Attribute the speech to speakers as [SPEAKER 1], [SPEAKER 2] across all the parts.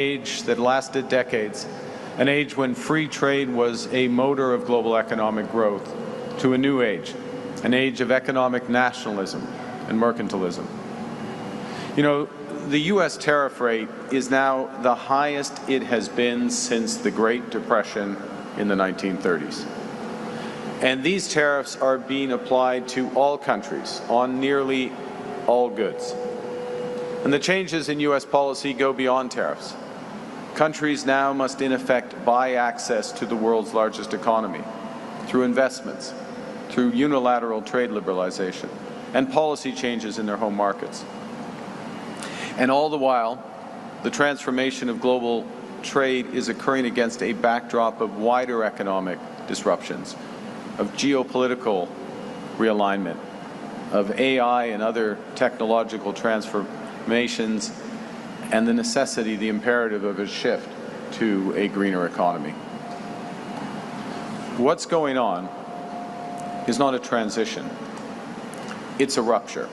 [SPEAKER 1] age that lasted decades, an age when free trade was a motor of global economic growth, to a new age, an age of economic nationalism and mercantilism. You know, the U.S. tariff rate is now the highest it has been since the Great Depression in the 1930s. And these tariffs are being applied to all countries on nearly all goods. And the changes in U.S. policy go beyond tariffs. Countries now must, in effect, buy access to the world's largest economy through investments, through unilateral trade liberalization, and policy changes in their home markets. And all the while, the transformation of global trade is occurring against a backdrop of wider economic disruptions, of geopolitical realignment, of AI and other technological transformations, and the necessity, the imperative of a shift to a greener economy. What's going on is not a transition, it's a rupture,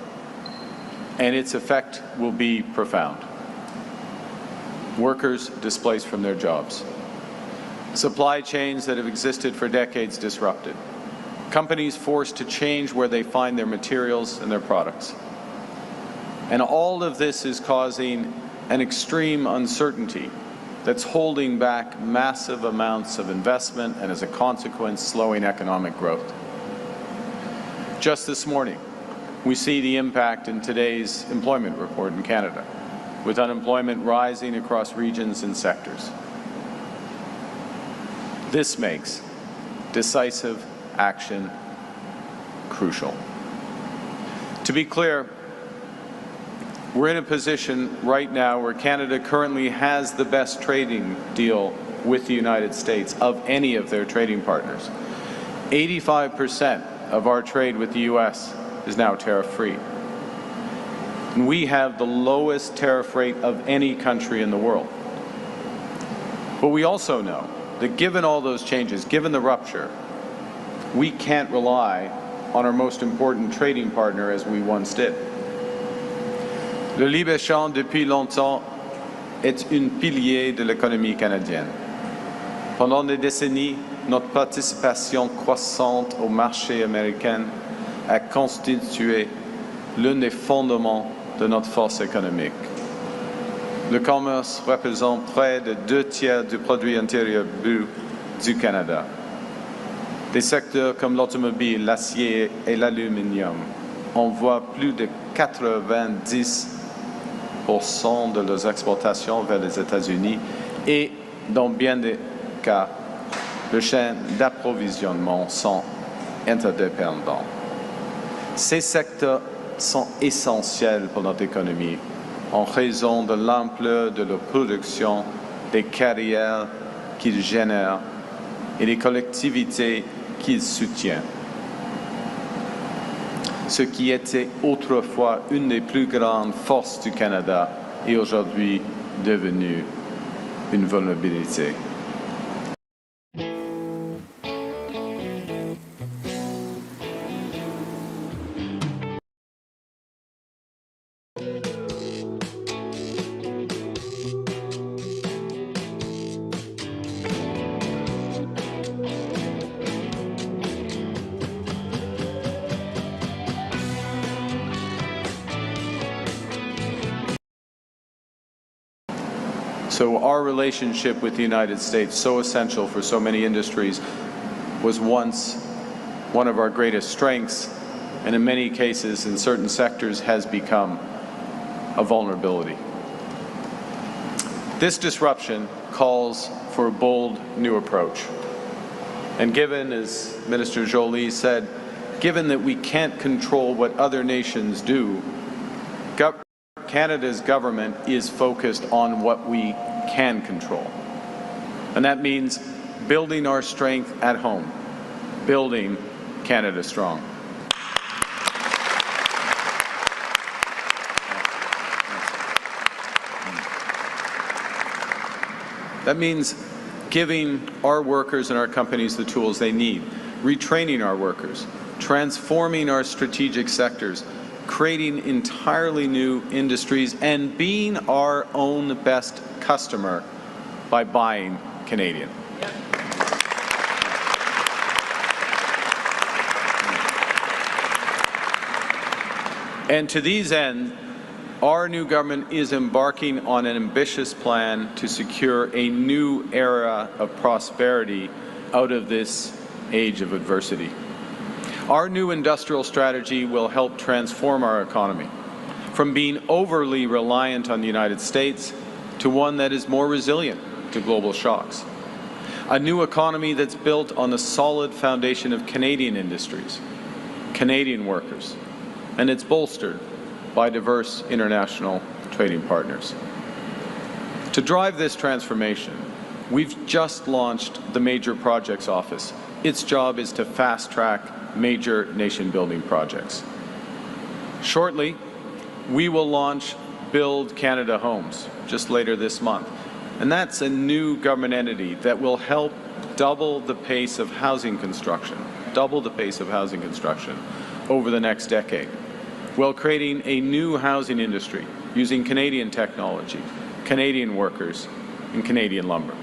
[SPEAKER 1] and its effect will be profound. Workers displaced from their jobs, supply chains that have existed for decades disrupted, companies forced to change where they find their materials and their products. And all of this is causing an extreme uncertainty that's holding back massive amounts of investment and, as a consequence, slowing economic growth. Just this morning, we see the impact in today's employment report in Canada, with unemployment rising across regions and sectors. This makes decisive action crucial. To be clear, we're in a position right now where Canada currently has the best trading deal with the United States of any of their trading partners. 85% of our trade with the U.S. is now tariff-free. And we have the lowest tariff rate of any country in the world. But we also know that given all those changes, given the rupture, we can't rely on our most important trading partner as we once did. Le libre-échange, depuis longtemps, est un pilier de l'économie canadienne. Pendant des décennies, notre participation croissante au marché américain a constitué l'un des fondements de notre force économique. Le commerce représente près de 2/3 du produit intérieur brut du Canada. Des secteurs comme l'automobile, l'acier et l'aluminium envoient plus de 90% de leurs exportations vers les États-Unis et, dans bien des cas, les chaînes d'approvisionnement sont interdépendants. Ces secteurs sont essentiels pour notre économie en raison de l'ampleur de leur production, des carrières qu'ils génèrent et des collectivités qu'ils soutiennent. Ce qui était autrefois une des plus grandes forces du Canada est aujourd'hui devenu une vulnérabilité. So our relationship with the United States, so essential for so many industries, was once one of our greatest strengths, and in many cases, in certain sectors, has become a vulnerability. This disruption calls for a bold new approach. And given, as Minister Joly said, given that we can't control what other nations do, Canada's government is focused on what we can control. And that means building our strength at home, building Canada strong. That means giving our workers and our companies the tools they need, retraining our workers, transforming our strategic sectors, creating entirely new industries, and being our own best customer by buying Canadian. And to these ends, our new government is embarking on an ambitious plan to secure a new era of prosperity out of this age of adversity. Our new industrial strategy will help transform our economy from being overly reliant on the United States to one that is more resilient to global shocks. A new economy that's built on the solid foundation of Canadian industries, Canadian workers, and it's bolstered by diverse international trading partners. To drive this transformation, we've just launched the Major Projects Office. Its job is to fast-track major nation-building projects. Shortly, we will launch Build Canada Homes, just later this month. And that's a new government entity that will help double the pace of housing construction over the next decade, while creating a new housing industry using Canadian technology, Canadian workers, and Canadian lumber.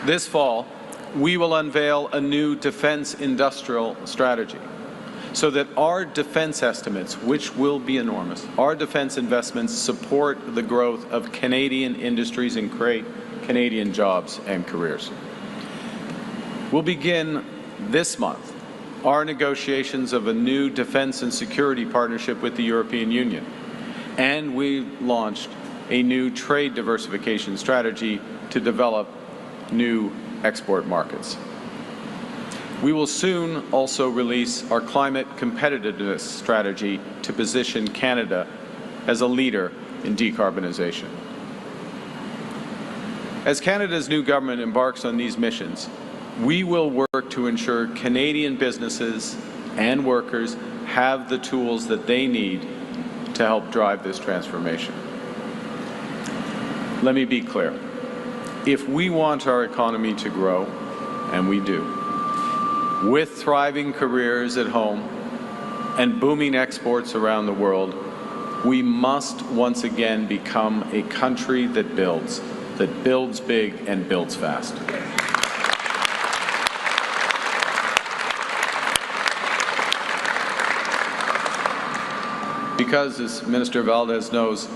[SPEAKER 1] This fall, we will unveil a new defense industrial strategy so that our defense estimates, which will be enormous, our defense investments support the growth of Canadian industries and create Canadian jobs and careers. We'll begin this month our negotiations of a new defense and security partnership with the European Union, and we've launched a new trade diversification strategy to develop new export markets. We will soon also release our climate competitiveness strategy to position Canada as a leader in decarbonization. As Canada's new government embarks on these missions, we will work to ensure Canadian businesses and workers have the tools that they need to help drive this transformation. Let me be clear. If we want our economy to grow, and we do, with thriving careers at home and booming exports around the world, we must once again become a country that builds big and builds fast. Because, as Minister Valdez knows,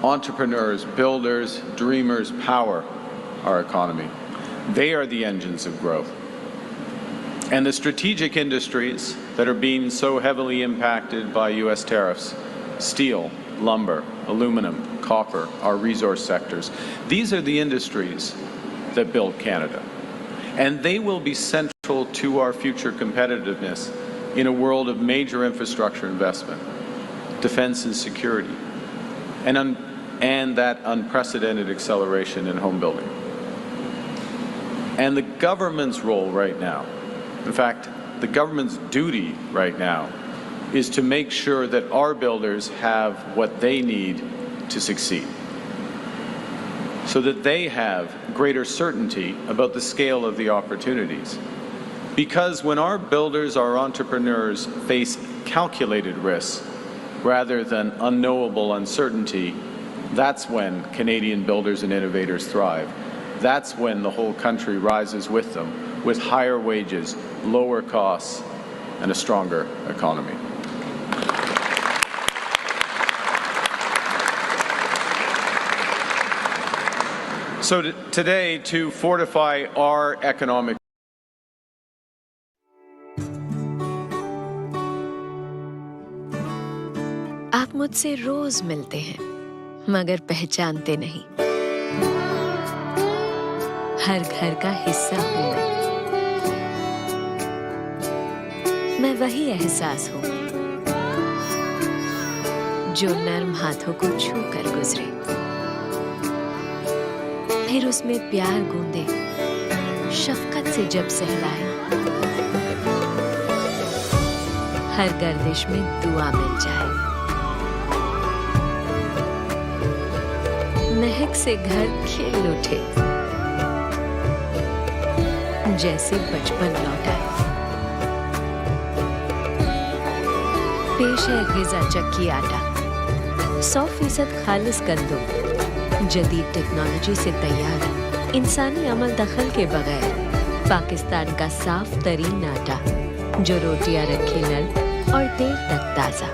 [SPEAKER 1] entrepreneurs, builders, dreamers power our economy. They are the engines of growth. And the strategic industries that are being so heavily impacted by U.S. tariffs, steel, lumber, aluminum, copper, our resource sectors, these are the industries that build Canada. And they will be central to our future competitiveness in a world of major infrastructure investment, defense and security, and that unprecedented acceleration in home building. And the government's role right now, in fact, the government's duty right now, is to make sure that our builders have what they need to succeed, so that they have greater certainty about the scale of the opportunities. Because when our builders, our entrepreneurs face calculated risks rather than unknowable uncertainty, that's when Canadian builders and innovators thrive. That's when the whole country rises with them, with higher wages, lower costs, and a stronger economy. So today, to fortify our economic
[SPEAKER 2] आप मुझसे रोज मिलते हैं, मगर पहचानते नहीं। हर घर का हिस्सा हूँ मैं वही एहसास हूँ जो नर्म हाथों को छू कर गुजरे, फिर उसमें प्यार गूंदे, शफकत से जब सहलाए, हर गर्दिश में दुआ मिल जाए, महक से घर खिल उठे, जैसे बचपन लौट आए। पेश है ग़िज़ा चक्की आटा 100% खालिस गंदम जदीद टेक्नोलॉजी से तैयार इंसानी अमल दखल के बगैर पाकिस्तान का साफ तरीन आटा जो रोटियां रखे नल और देर तक ताज़ा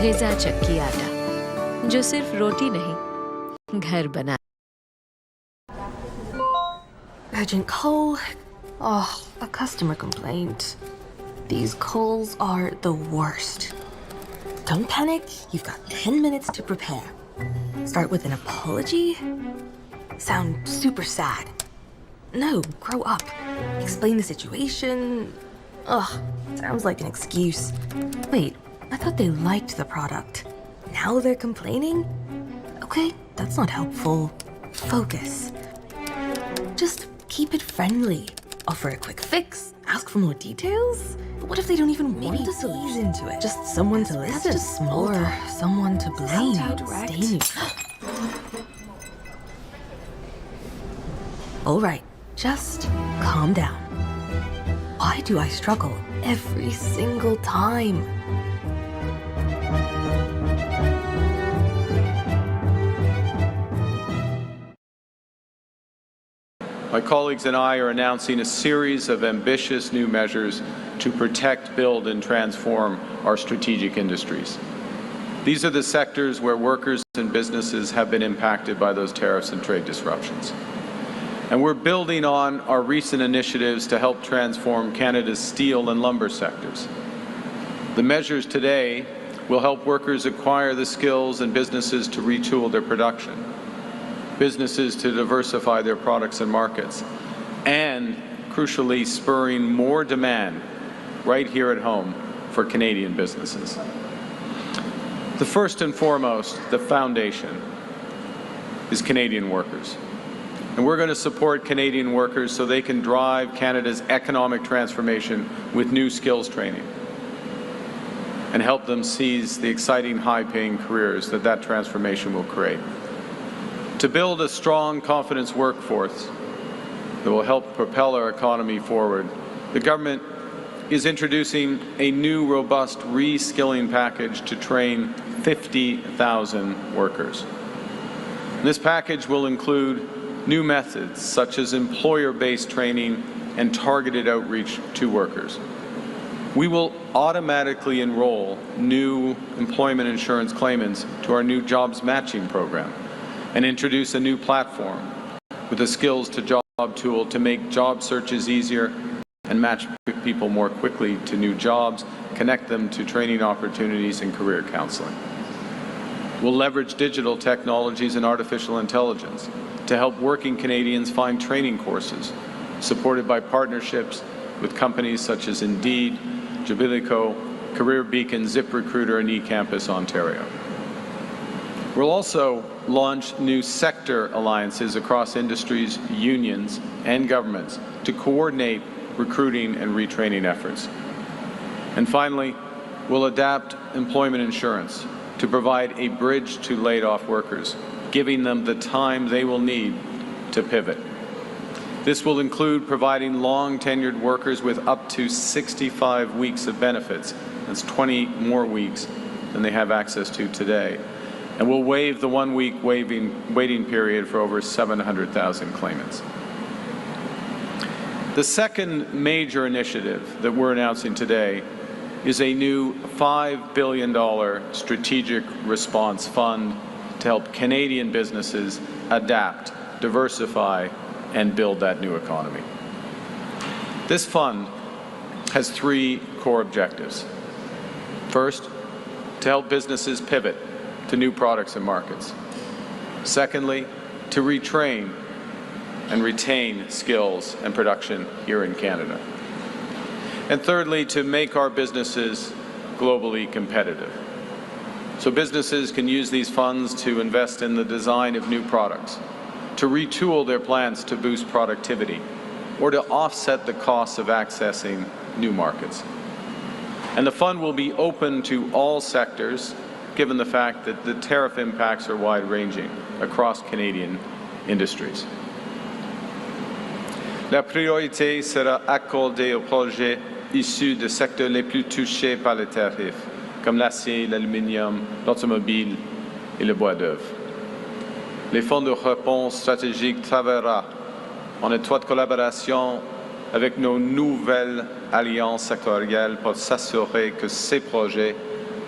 [SPEAKER 2] ग़िज़ा चक्की आटा जो सिर्फ रोटी नहीं घर बना
[SPEAKER 3] Urgent call. Oh, a customer complaint. These calls are the worst. Don't panic. You've got 10 minutes to prepare. Start with an apology. Sound super sad. No, grow up. Explain the situation. Ugh, sounds like an excuse. Wait, I thought they liked the product. Now they're complaining? Okay, that's not helpful. Focus. Just keep it friendly. Offer a quick fix. Ask for more details. But what if they don't even want to ease into it? Just someone to listen. That's just small talk. Or someone to blame. Stay neutral. All right, just calm down. Why do I struggle every single time?
[SPEAKER 1] My colleagues and I are announcing a series of ambitious new measures to protect, build, and transform our strategic industries. These are the sectors where workers and businesses have been impacted by those tariffs and trade disruptions. And we're building on our recent initiatives to help transform Canada's steel and lumber sectors. The measures today will help workers acquire the skills and businesses to retool their production, businesses to diversify their products and markets, and, crucially, spurring more demand right here at home for Canadian businesses. The first and foremost, the foundation, is Canadian workers. And we're going to support Canadian workers so they can drive Canada's economic transformation with new skills training and help them seize the exciting, high-paying careers that that transformation will create. To build a strong, confidence workforce that will help propel our economy forward, the government is introducing a new, robust re-skilling package to train 50,000 workers. This package will include new methods such as employer-based training and targeted outreach to workers. We will automatically enroll new employment insurance claimants to our new jobs matching program and introduce a new platform with a skills to job tool to make job searches easier and match people more quickly to new jobs, connect them to training opportunities and career counseling. We'll leverage digital technologies and artificial intelligence to help working Canadians find training courses supported by partnerships with companies such as Indeed, Jubilico, Career Beacon, ZipRecruiter, and eCampus Ontario. We'll also launch new sector alliances across industries, unions, and governments to coordinate recruiting and retraining efforts. And finally, we'll adapt employment insurance to provide a bridge to laid-off workers, giving them the time they will need to pivot. This will include providing long-tenured workers with up to 65 weeks of benefits. That's 20 more weeks than they have access to today. And we'll waive the one-week waiting period for over 700,000 claimants. The second major initiative that we're announcing today is a new $5 billion strategic response fund to help Canadian businesses adapt, diversify, and build that new economy. This fund has three core objectives. First, to help businesses pivot to new products and markets. Secondly, to retrain and retain skills and production here in Canada. And thirdly, to make our businesses globally competitive. So businesses can use these funds to invest in the design of new products, to retool their plants to boost productivity, or to offset the costs of accessing new markets. And the fund will be open to all sectors, given the fact that the tariff impacts are wide-ranging across Canadian industries. La priorité sera accordée aux projets issus des secteurs les plus touchés par les tariffs, comme l'acier, l'aluminium, l'automobile et le bois d'œuvre. Les fonds de réponse stratégique travaillera en étroite collaboration avec nos nouvelles alliances sectorielles pour s'assurer que ces projets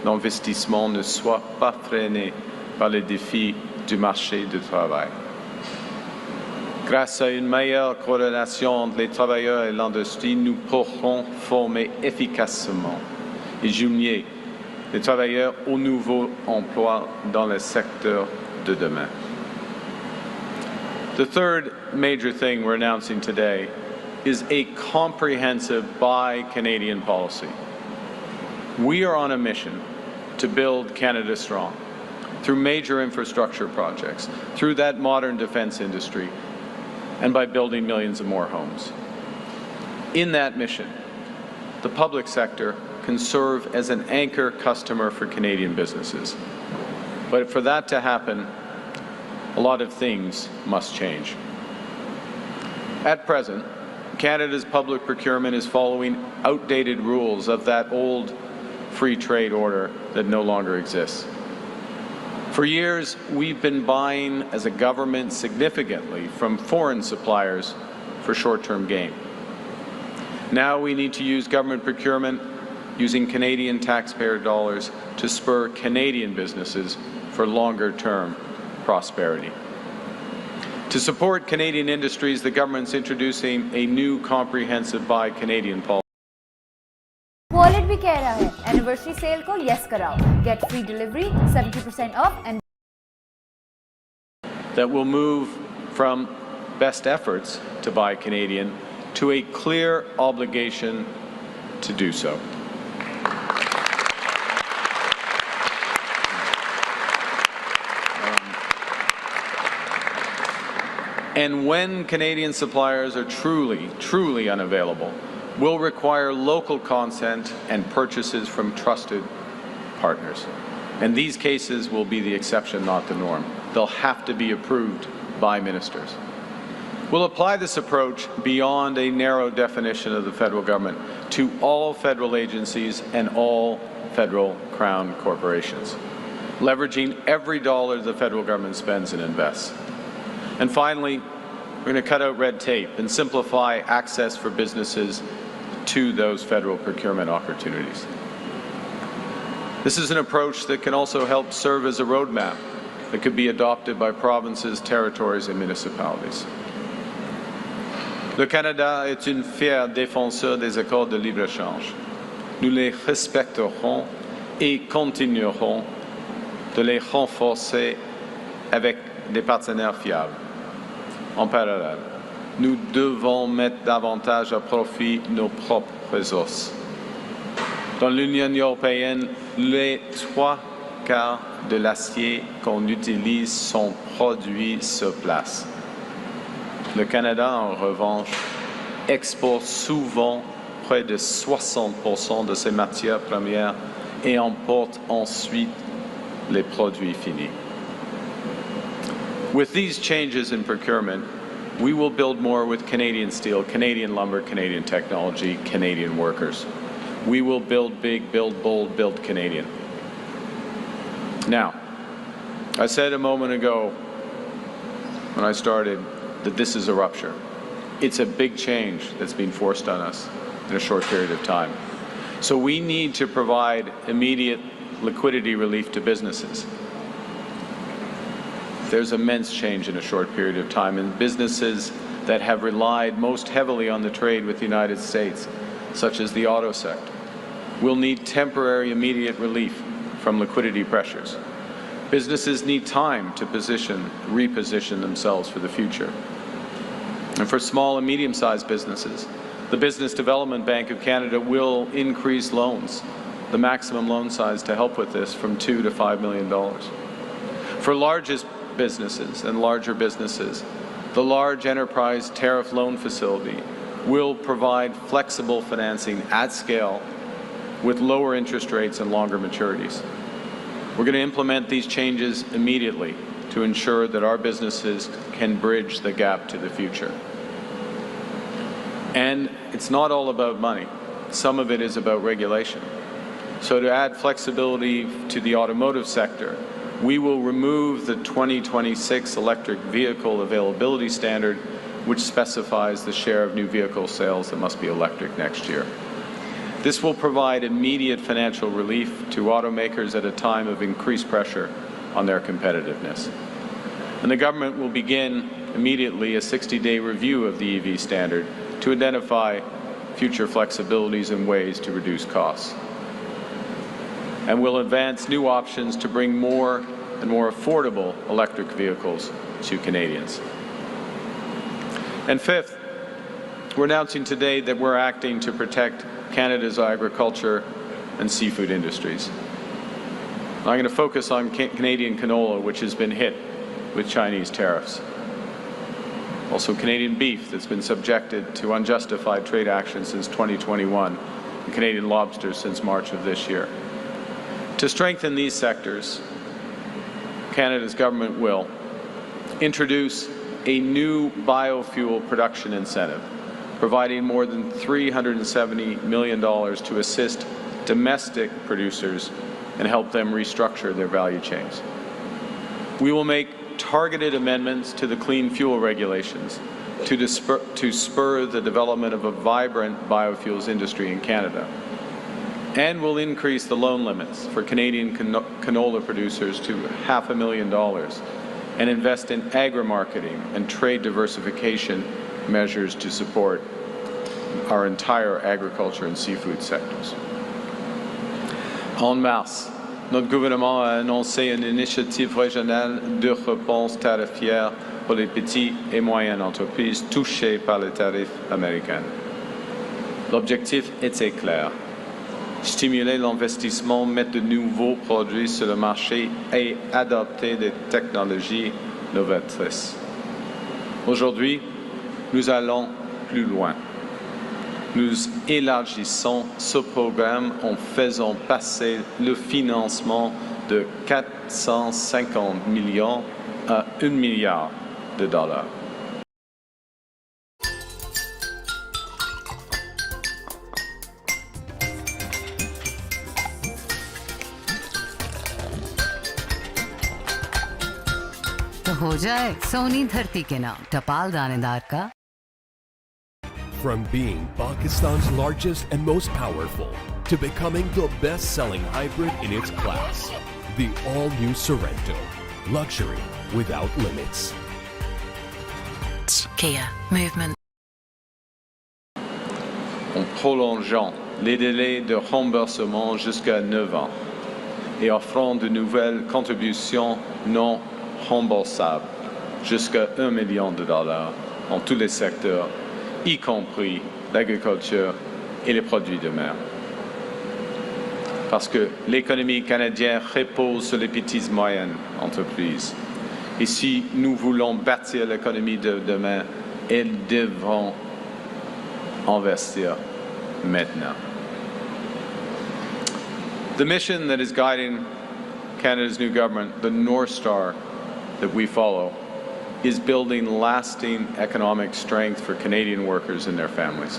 [SPEAKER 1] d'investissement ne soient pas freinés par les défis du marché du travail. Grâce à une meilleure corrélation entre les travailleurs et l'industrie, nous pourrons former efficacement et jumeler les travailleurs aux nouveaux emplois dans le secteur de demain. The third major thing we're announcing today is a comprehensive Buy Canadian policy. We are on a mission to build Canada strong through major infrastructure projects, through that modern defense industry, and by building millions of more homes. In that mission, the public sector can serve as an anchor customer for Canadian businesses. But for that to happen, a lot of things must change. At present, Canada's public procurement is following outdated rules of that old free trade order that no longer exists. For years, we've been buying as a government significantly from foreign suppliers for short-term gain. Now we need to use government procurement using Canadian taxpayer dollars to spur Canadian businesses for longer-term prosperity. To support Canadian industries, the government's introducing a new comprehensive Buy Canadian policy.
[SPEAKER 4] Wallet भी कह रहा है anniversary cell को yes कराओ, get free delivery 70% of and
[SPEAKER 1] that will move from best efforts to buy Canadian to a clear obligation to do so. And when Canadian suppliers are truly unavailable, will require local consent and purchases from trusted partners. And these cases will be the exception, not the norm. They'll have to be approved by ministers. We'll apply this approach beyond a narrow definition of the federal government to all federal agencies and all federal crown corporations, leveraging every dollar the federal government spends and invests. And finally, we're going to cut out red tape and simplify access for businesses to those federal procurement opportunities. This is an approach that can also help serve as a roadmap that could be adopted by provinces, territories, and municipalities. Le Canada est un fier défenseur des accords de libre-échange. Nous les respecterons et continuerons de les renforcer avec des partenaires fiables. En parallèle, nous devons mettre davantage à profit nos propres ressources. Dans l'Union européenne, les 3/4 de l'acier qu'on utilise sont produits sur place. Le Canada, en revanche, exporte souvent près de 60% de ses matières premières et importe ensuite les produits finis. With these changes in procurement, we will build more with Canadian steel, Canadian lumber, Canadian technology, Canadian workers. We will build big, build bold, build Canadian. Now, I said a moment ago when I started that this is a rupture. It's a big change that's been forced on us in a short period of time. So we need to provide immediate liquidity relief to businesses. There's immense change in a short period of time, and businesses that have relied most heavily on the trade with the United States, such as the auto sector, will need temporary immediate relief from liquidity pressures. Businesses need time to reposition themselves for the future. And for small and medium-sized businesses, the Business Development Bank of Canada will increase loans, the maximum loan size to help with this, from $2 to $5 million. For largest businesses and larger businesses, the Large Enterprise Tariff Loan Facility will provide flexible financing at scale with lower interest rates and longer maturities. We're going to implement these changes immediately to ensure that our businesses can bridge the gap to the future. And it's not all about money. some of it is about regulation. So to add flexibility to the automotive sector, we will remove the 2026 electric vehicle availability standard, which specifies the share of new vehicle sales that must be electric next year. This will provide immediate financial relief to automakers at a time of increased pressure on their competitiveness. And the government will begin immediately a 60-day review of the EV standard to identify future flexibilities and ways to reduce costs. And will advance new options to bring more and more affordable electric vehicles to Canadians. And fifth, we're announcing today that we're acting to protect Canada's agriculture and seafood industries. I'm going to focus on Canadian canola, which has been hit with Chinese tariffs. Also Canadian beef that's been subjected to unjustified trade action since 2021, and Canadian lobster since March of this year. To strengthen these sectors, Canada's government will introduce a new biofuel production incentive, providing more than $370 million to assist domestic producers and help them restructure their value chains. We will make targeted amendments to the clean fuel regulations to spur the development of a vibrant biofuels industry in Canada. And will increase the loan limits for Canadian canola producers to $500,000 and invest in agri-marketing and trade diversification measures to support our entire agriculture and seafood sectors. En mars, notre gouvernement a annoncé une initiative régionale de réponse tarifaire pour les petites et moyennes entreprises touchées par les tarifs américains. L'objectif était clair: stimuler l'investissement, mettre de nouveaux produits sur le marché et adopter des technologies novatrices. Aujourd'hui, nous allons plus loin. Nous élargissons ce programme en faisant passer le financement de 450 millions à $1 milliard.
[SPEAKER 5] तो हो जाए सोनी धरती के नाम टपाल दानेदार का.
[SPEAKER 6] From being Pakistan's largest and most powerful to becoming the best-selling hybrid in its class, the all-new Sorento, luxury without limits.
[SPEAKER 5] Kia movement.
[SPEAKER 1] En prolongeant les délais de remboursement jusqu'à 9 ans et offrant de nouvelles contributions non remboursables jusqu'à $1 million dans tous les secteurs, y compris l'agriculture et les produits de mer. Parce que l'économie canadienne repose sur les petites et moyennes entreprises. Et si nous voulons bâtir l'économie de demain, elles devront investir maintenant. The mission that is guiding Canada's new government, the North Star that we follow, is building lasting economic strength for Canadian workers and their families.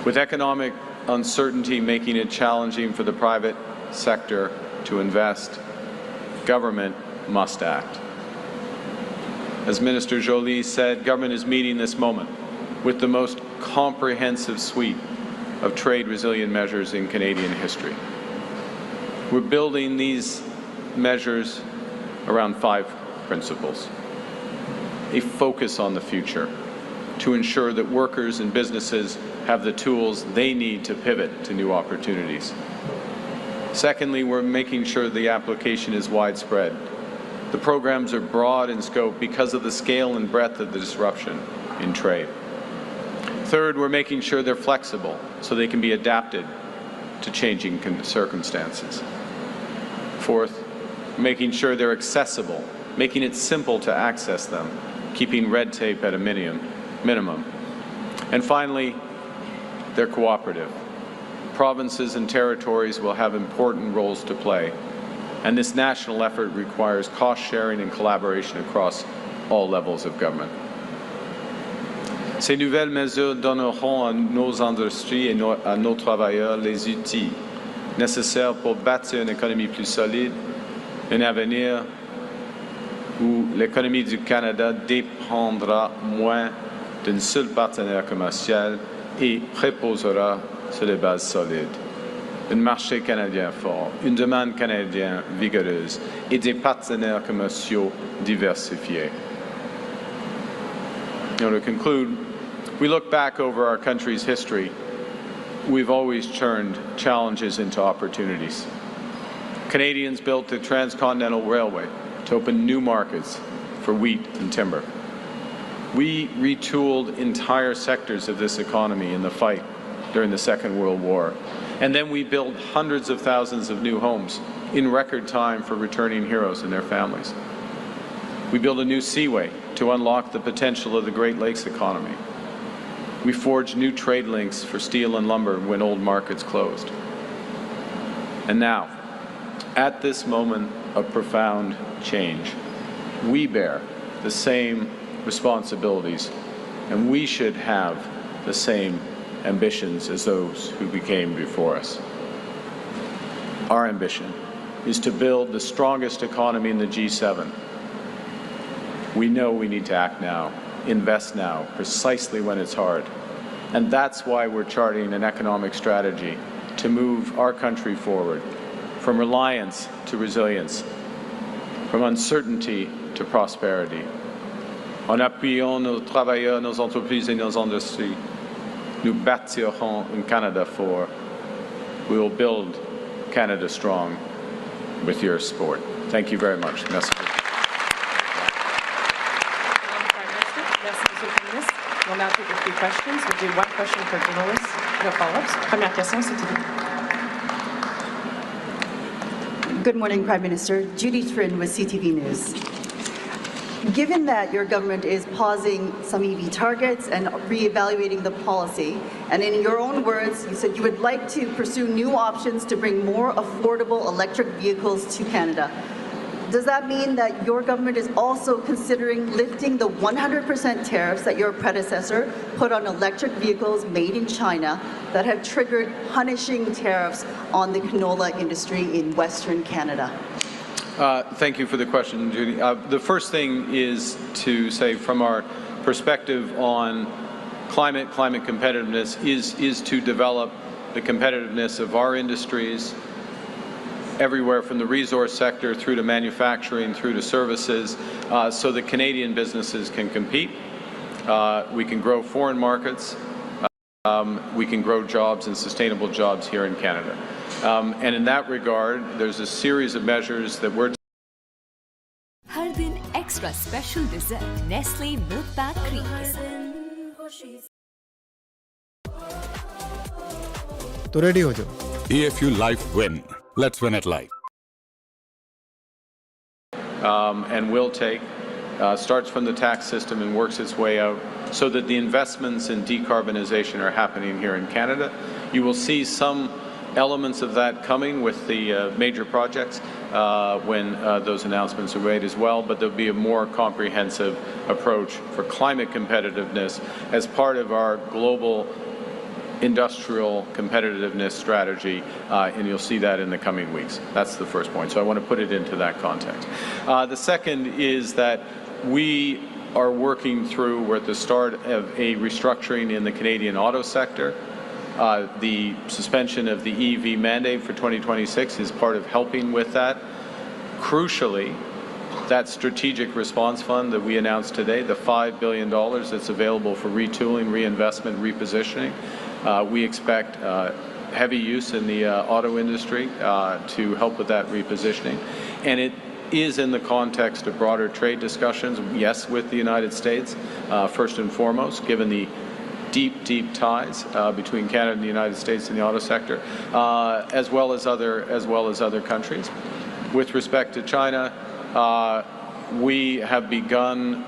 [SPEAKER 1] With economic uncertainty making it challenging for the private sector to invest, government must act. As Minister Joly said, government is meeting this moment with the most comprehensive suite of trade-resilient measures in Canadian history. We're building these measures around 5 principles. A focus on the future to ensure that workers and businesses have the tools they need to pivot to new opportunities. Secondly, we're making sure the application is widespread. The programs are broad in scope because of the scale and breadth of the disruption in trade. Third, we're making sure they're flexible so they can be adapted to changing circumstances. Fourth, making sure they're accessible, making it simple to access them, keeping red tape at a minimum. And finally, they're cooperative. Provinces and territories will have important roles to play, and this national effort requires cost sharing and collaboration across all levels of government. Ces nouvelles mesures donneront à nos industries et à nos travailleurs les outils nécessaires pour bâtir une économie plus solide, un avenir où l'économie du Canada dépendra moins d'un seul partenaire commercial et reposera sur des bases solides. Un marché canadien fort, une demande canadienne vigoureuse et des partenaires commerciaux diversifiés. To conclude, we look back over our country's history, we've always turned challenges into opportunities. Canadians built the Transcontinental Railway to open new markets for wheat and timber. We retooled entire sectors of this economy in the fight during the Second World War. And then we built hundreds of thousands of new homes in record time for returning heroes and their families. We built a new seaway to unlock the potential of the Great Lakes economy. We forged new trade links for steel and lumber when old markets closed. And now, at this moment of profound change, we bear the same responsibilities, and we should have the same ambitions as those who became before us. Our ambition is to build the strongest economy in the G7. We know we need to act now, invest now, precisely when it's hard. And that's why we're charting an economic strategy to move our country forward, from reliance to resilience, from uncertainty to prosperity. En appuyant nos travailleurs, nos entreprises et nos industries, nous bâtirons un Canada fort. We will build Canada strong with your support. Thank you very much. Merci.
[SPEAKER 7] We'll now take a few questions. We'll do one question per journalist, no follow-ups. Première question, c'est tout.
[SPEAKER 8] Good morning, Prime Minister. Judy Trin with CTV News. Given that your government is pausing some EV targets and reevaluating the policy, and in your own words, you said you would like to pursue new options to bring more affordable electric vehicles to Canada. Does that mean that your government is also considering lifting the 100% tariffs that your predecessor put on electric vehicles made in China that have triggered punishing tariffs on the canola industry in Western Canada?
[SPEAKER 1] Thank you for the question, Judy. The first thing is to say, from our perspective on climate competitiveness, is to develop the competitiveness of our industries everywhere from the resource sector through to manufacturing, through to services, so that Canadian businesses can compete. We can grow foreign markets. We can grow jobs and sustainable jobs here in Canada. And in that regard, there's a series of measures that we're
[SPEAKER 2] हर दिन extra special dessert Nestle Milk Bag Cream के साथ।
[SPEAKER 9] तो ready हो जाओ।
[SPEAKER 10] EFU Life Win. Let's win at life.
[SPEAKER 1] And will take, starts from the tax system and works its way out so that the investments in decarbonization are happening here in Canada. You will see some elements of that coming with the major projects when those announcements are made as well, but there'll be a more comprehensive approach for climate competitiveness as part of our global industrial competitiveness strategy, and you'll see that in the coming weeks. That's the first point. So I want to put it into that context. The second is that we are working through, we're at the start of a restructuring in the Canadian auto sector. The suspension of the EV mandate for 2026 is part of helping with that. Crucially, that strategic response fund that we announced today, the $5 billion that's available for retooling, reinvestment, repositioning, we expect heavy use in the auto industry to help with that repositioning. And it is in the context of broader trade discussions, yes, with the United States, first and foremost, given the deep ties between Canada and the United States in the auto sector, as well as other countries. With respect to China, we have begun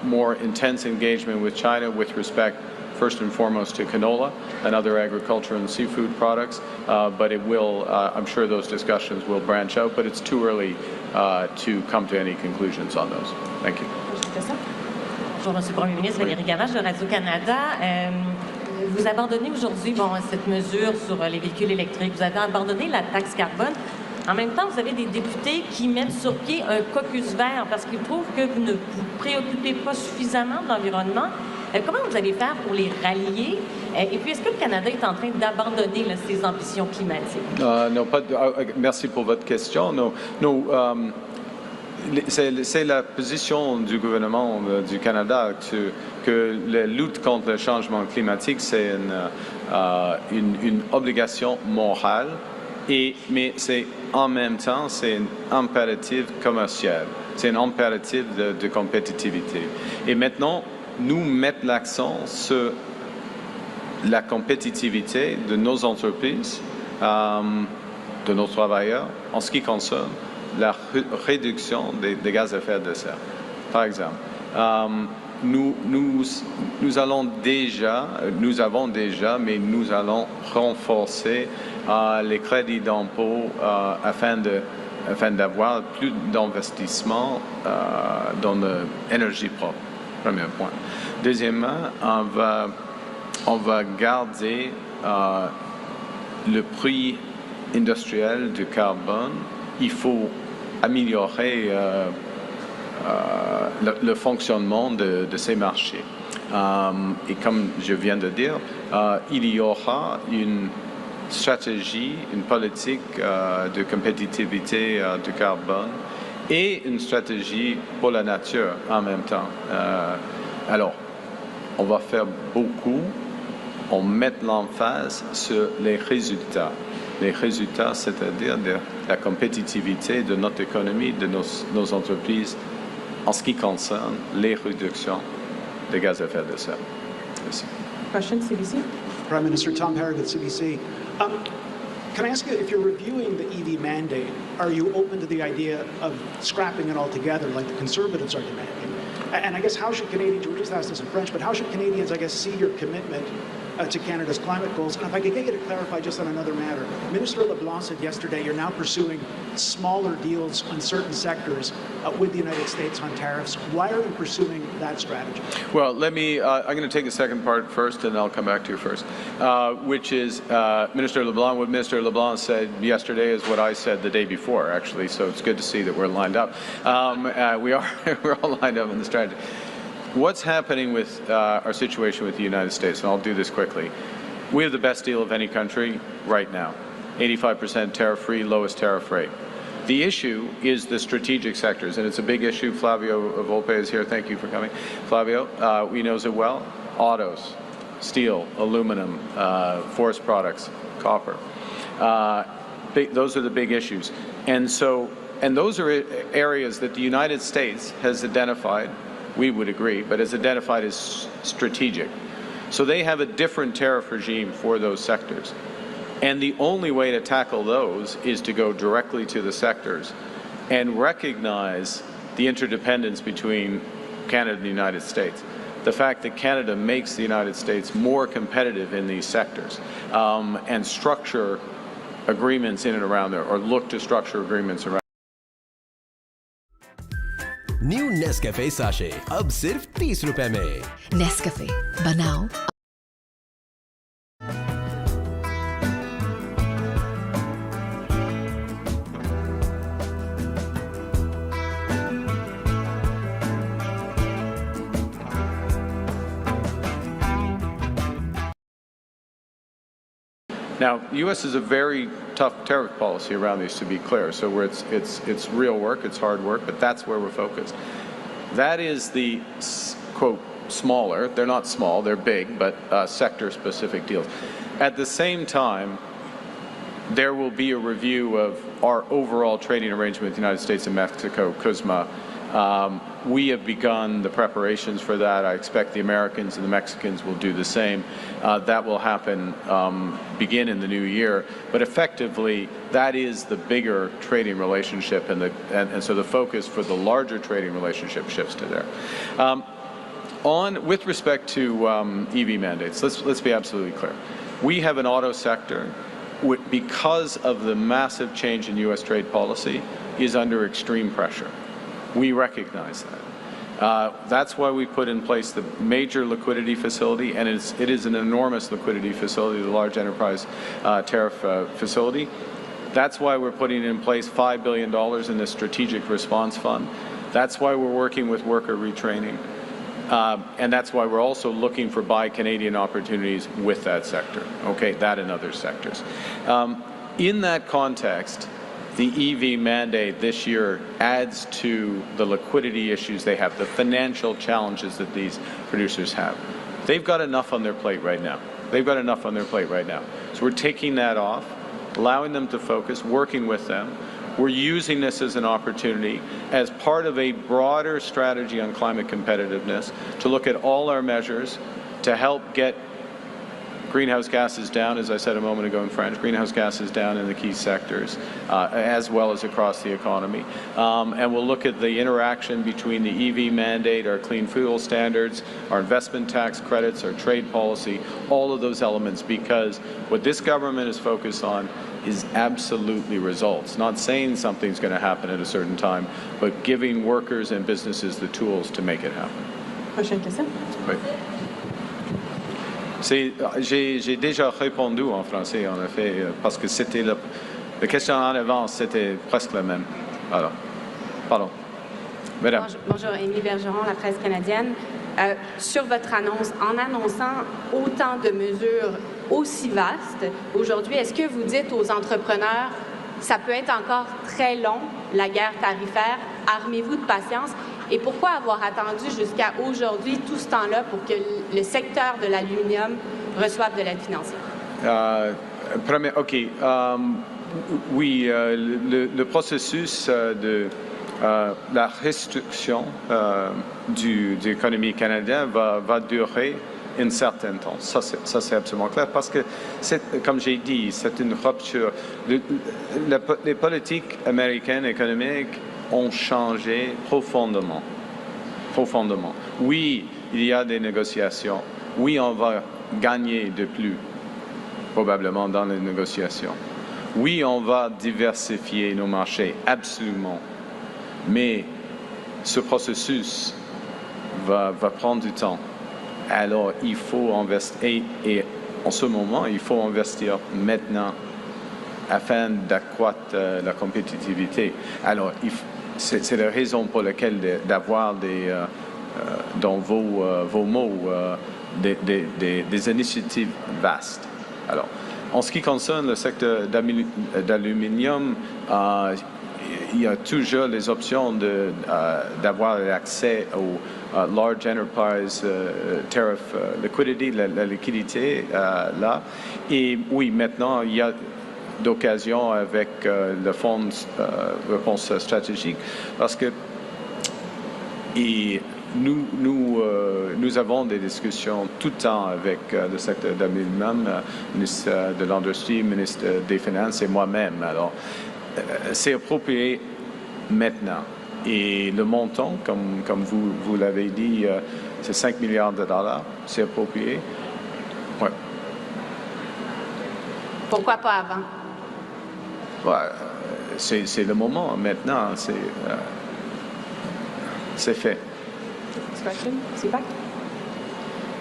[SPEAKER 1] more intense engagement with China with respect, first and foremost, to canola and other agriculture and seafood products, but it will, I'm sure those discussions will branch out, but it's too early to come to any conclusions on those. Thank you.
[SPEAKER 11] Bonjour, Monsieur le Premier ministre. Valérie Gamache de Radio-Canada. Vous abandonnez aujourd'hui cette mesure sur les véhicules électriques. Vous avez abandonné la taxe carbone. En même temps, vous avez des députés qui mettent sur pied un caucus vert parce qu'ils trouvent que vous ne vous préoccupez pas suffisamment de l'environnement. Comment vous allez faire pour les rallier? Et puis, est-ce que le Canada est en train d'abandonner ses ambitions climatiques?
[SPEAKER 1] Non, merci pour votre question. Non, c'est la position du gouvernement du Canada que la lutte contre le changement climatique, c'est une obligation morale, mais c'est en même temps, c'est un impératif commercial, c'est un impératif de compétitivité. Et maintenant, nous mettons l'accent sur la compétitivité de nos entreprises, de nos travailleurs, en ce qui concerne la réduction des gaz à effet de serre. Par exemple, nous avons déjà, mais nous allons renforcer les crédits d'impôt afin d'avoir plus d'investissement dans l'énergie propre. Premier point. Deuxièmement, on va garder le prix industriel du carbone. Il faut améliorer le fonctionnement de ces marchés. Et comme je viens de dire, il y aura une stratégie, une politique de compétitivité du carbone et une stratégie pour la nature en même temps. Alors, on va faire beaucoup, on met l'emphase sur les résultats. Les résultats, c'est-à-dire de la compétitivité de notre économie, de nos entreprises, en ce qui concerne les réductions de gaz à effet de serre. Merci.
[SPEAKER 7] Question, CBC.
[SPEAKER 12] Prime Minister Tom Harrigan, CBC. Can I ask you, if you're reviewing the EV mandate, are you open to the idea of scrapping it altogether, like the Conservatives are demanding? And I guess how should Canadians, we'll just ask this in French, but how should Canadians, I guess, see your commitment to Canada's climate goals? And if I could get you to clarify just on another matter, Minister LeBlanc said yesterday you're now pursuing smaller deals on certain sectors with the United States on tariffs. Why are you pursuing that strategy?
[SPEAKER 1] Well, I'm going to take the second part first, and I'll come back to you first, which is Minister LeBlanc. What Minister LeBlanc said yesterday is what I said the day before, actually, so it's good to see that we're lined up. We're all lined up in the strategy. What's happening with our situation with the United States, and I'll do this quickly. We have the best deal of any country right now, 85% tariff-free, lowest tariff rate. The issue is the strategic sectors, and it's a big issue. Flavio Volpe is here. Thank you for coming. Flavio, he knows it well. Autos, steel, aluminum, forest products, copper. Those are the big issues. And those are areas that the United States has identified, we would agree, but is identified as strategic. So they have a different tariff regime for those sectors. And the only way to tackle those is to go directly to the sectors and recognize the interdependence between Canada and the United States. The fact that Canada makes the United States more competitive in these sectors and structure agreements in and around there, or look to structure agreements around.
[SPEAKER 13] New Nescafe sachet अब सिर्फ 30 रुपए में।
[SPEAKER 2] Nescafe बनाओ।
[SPEAKER 1] Now, the U.S. has a very tough tariff policy around these, to be clear. So it's real work, it's hard work, but that's where we're focused. That is the, quote, smaller, they're not small, they're big, but sector-specific deals. At the same time, there will be a review of our overall trading arrangement with the United States and Mexico, CUSMA. We have begun the preparations for that. I expect the Americans and the Mexicans will do the same. That will happen, begin in the new year. But effectively, that is the bigger trading relationship, and so the focus for the larger trading relationship shifts to there. With respect to EV mandates, let's be absolutely clear. We have an auto sector, because of the massive change in U.S. trade policy, is under extreme pressure. We recognize that. That's why we put in place the major liquidity facility, and it is an enormous liquidity facility, the large enterprise tariff facility. That's why we're putting in place $5 billion in the strategic response fund. That's why we're working with worker retraining. And that's why we're also looking for Buy Canadian opportunities with that sector, okay, that and other sectors. In that context, the EV mandate this year adds to the liquidity issues they have, the financial challenges that these producers have. They've got enough on their plate right now. So we're taking that off, allowing them to focus, working with them. We're using this as an opportunity as part of a broader strategy on climate competitiveness to look at all our measures to help get greenhouse gases down, as I said a moment ago in French, greenhouse gases down in the key sectors, as well as across the economy. And we'll look at the interaction between the EV mandate, our clean fuel standards, our investment tax credits, our trade policy, all of those elements, because what this government is focused on is absolutely results. Not saying something's going to happen at a certain time, but giving workers and businesses the tools to make it happen.
[SPEAKER 7] Prochaine question.
[SPEAKER 1] Oui. J'ai déjà répondu en français, en effet, parce que c'était la question en avance, c'était presque la même. Alors, pardon. Madame.
[SPEAKER 14] Bonjour, Amy Bergeron, la presse canadienne. Sur votre annonce, en annonçant autant de mesures aussi vastes, aujourd'hui, est-ce que vous dites aux entrepreneurs, ça peut être encore très long, la guerre tarifaire, armez-vous de patience? Et pourquoi avoir attendu jusqu'à aujourd'hui tout ce temps-là pour que le secteur de l'aluminium reçoive de l'aide financière?
[SPEAKER 1] Oui, le processus de la restriction de l'économie canadienne va durer un certain temps. Ça, c'est absolument clair parce que, comme j'ai dit, c'est une rupture. Les politiques américaines économiques ont changé profondément. Oui, il y a des négociations. Oui, on va gagner de plus, probablement, dans les négociations. Oui, on va diversifier nos marchés, absolument. Mais ce processus va prendre du temps. Alors, il faut investir, et en ce moment, il faut investir maintenant afin d'accroître la compétitivité. Alors, c'est la raison pour laquelle d'avoir dans vos mots des initiatives vastes. Alors, en ce qui concerne le secteur d'aluminium, il y a toujours les options d'avoir accès au large enterprise tariff liquidity, la liquidité là. Et oui, maintenant, il y a d'occasion avec le fonds réponse stratégique parce que nous avons des discussions tout le temps avec le secteur d'aluminium, ministre de l'Industrie, ministre des Finances et moi-même. Alors, c'est approprié maintenant. Et le montant, comme vous l'avez dit, c'est 5 milliards de dollars. C'est approprié. Ouais.
[SPEAKER 14] Pourquoi pas avant?
[SPEAKER 1] Ouais, c'est le moment maintenant. C'est fait.
[SPEAKER 7] Next question. Seepak.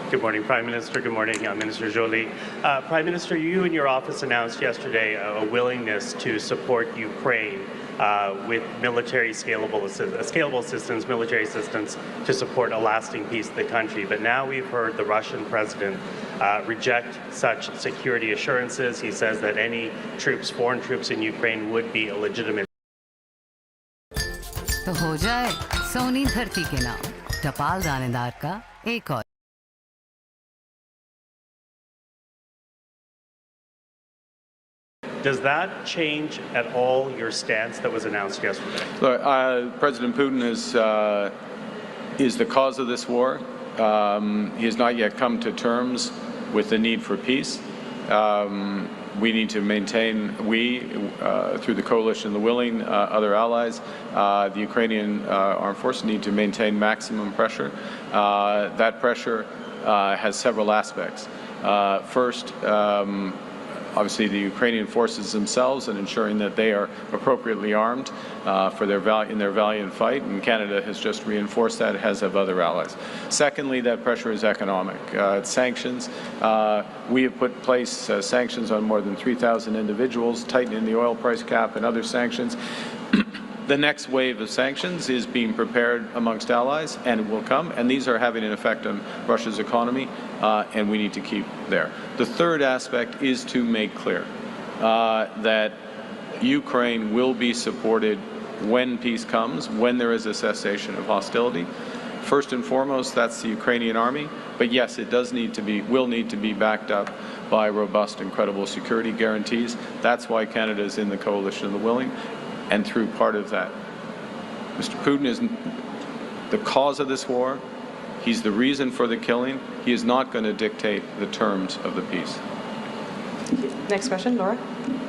[SPEAKER 15] Good morning, Prime Minister. Good morning, Minister Joly. Prime Minister, you and your office announced yesterday a willingness to support Ukraine with military scalable assistance, military assistance to support a lasting peace in the country. But now we've heard the Russian president reject such security assurances. He says that any troops, foreign troops in Ukraine would be illegitimate.
[SPEAKER 5] तो हो जाए सोनी धरती के नाम टपाल दानेदार का एक और
[SPEAKER 15] Does that change at all your stance that was announced yesterday?
[SPEAKER 1] Look, President Putin is the cause of this war. He has not yet come to terms with the need for peace. We need to maintain, through the coalition, the willing, other allies, the Ukrainian armed forces need to maintain maximum pressure. That pressure has several aspects. First, obviously the Ukrainian forces themselves and ensuring that they are appropriately armed for in their valiant fight, and Canada has just reinforced that, as have other allies. Secondly, that pressure is economic. Sanctions. We have put in place sanctions on more than 3,000 individuals, tightening the oil price cap and other sanctions. The next wave of sanctions is being prepared amongst allies, and it will come, and these are having an effect on Russia's economy, and we need to keep there. The third aspect is to make clear that Ukraine will be supported when peace comes, when there is a cessation of hostility. First and foremost, that's the Ukrainian army, but yes, it will need to be backed up by robust and credible security guarantees. That's why Canada is in the coalition of the willing. And through part of that, Mr. Putin is the cause of this war. He's the reason for the killing. He is not going to dictate the terms of the peace.
[SPEAKER 7] Next question, Laura.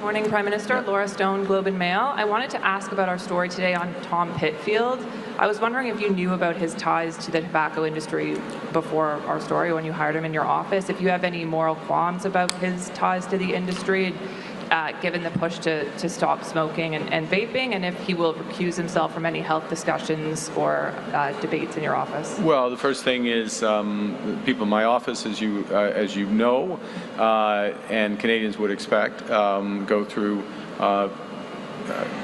[SPEAKER 16] Morning, Prime Minister. Laura Stone, Globe and Mail. I wanted to ask about our story today on Tom Pitfield. I was wondering if you knew about his ties to the tobacco industry before our story, when you hired him in your office, if you have any moral qualms about his ties to the industry, given the push to stop smoking and vaping, and if he will recuse himself from any health discussions or debates in your office.
[SPEAKER 1] Well, the first thing is people in my office, as you know, and Canadians would expect, go through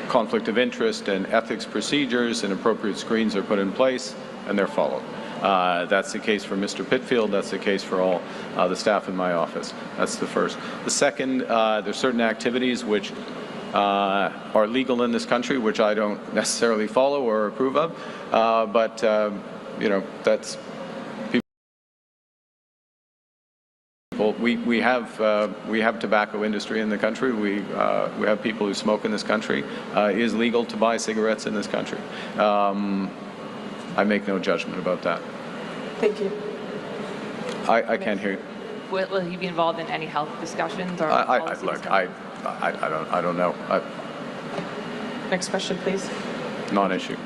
[SPEAKER 1] conflict of interest and ethics procedures, and appropriate screens are put in place, and they're followed. That's the case for Mr. Pitfield. That's the case for all the staff in my office. That's the first. The second, there's certain activities which are legal in this country, which I don't necessarily follow or approve of, but you know, that's people. We have tobacco industry in the country. We have people who smoke in this country. It is legal to buy cigarettes in this country. I make no judgment about that.
[SPEAKER 7] Thank you.
[SPEAKER 1] I can't hear you.
[SPEAKER 16] Will he be involved in any health discussions or
[SPEAKER 1] Look, I don't know.
[SPEAKER 7] Next question, please.
[SPEAKER 1] Non-issue.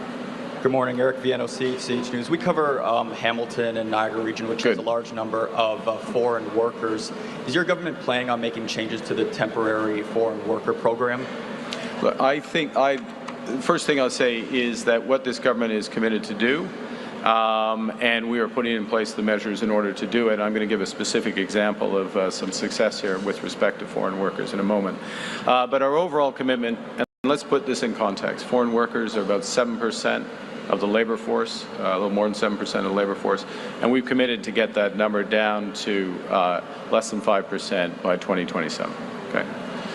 [SPEAKER 17] Good morning, Eric Viennosi, CH News. We cover Hamilton and Niagara region, which has a large number of foreign workers. Is your government planning on making changes to the temporary foreign worker program?
[SPEAKER 1] Look, I think the first thing I'll say is that what this government is committed to do, and we are putting in place the measures in order to do it. I'm going to give a specific example of some success here with respect to foreign workers in a moment. But our overall commitment, and let's put this in context, foreign workers are about 7% of the labor force, a little more than 7% of the labor force, and we've committed to get that number down to less than 5% by 2027. Okay.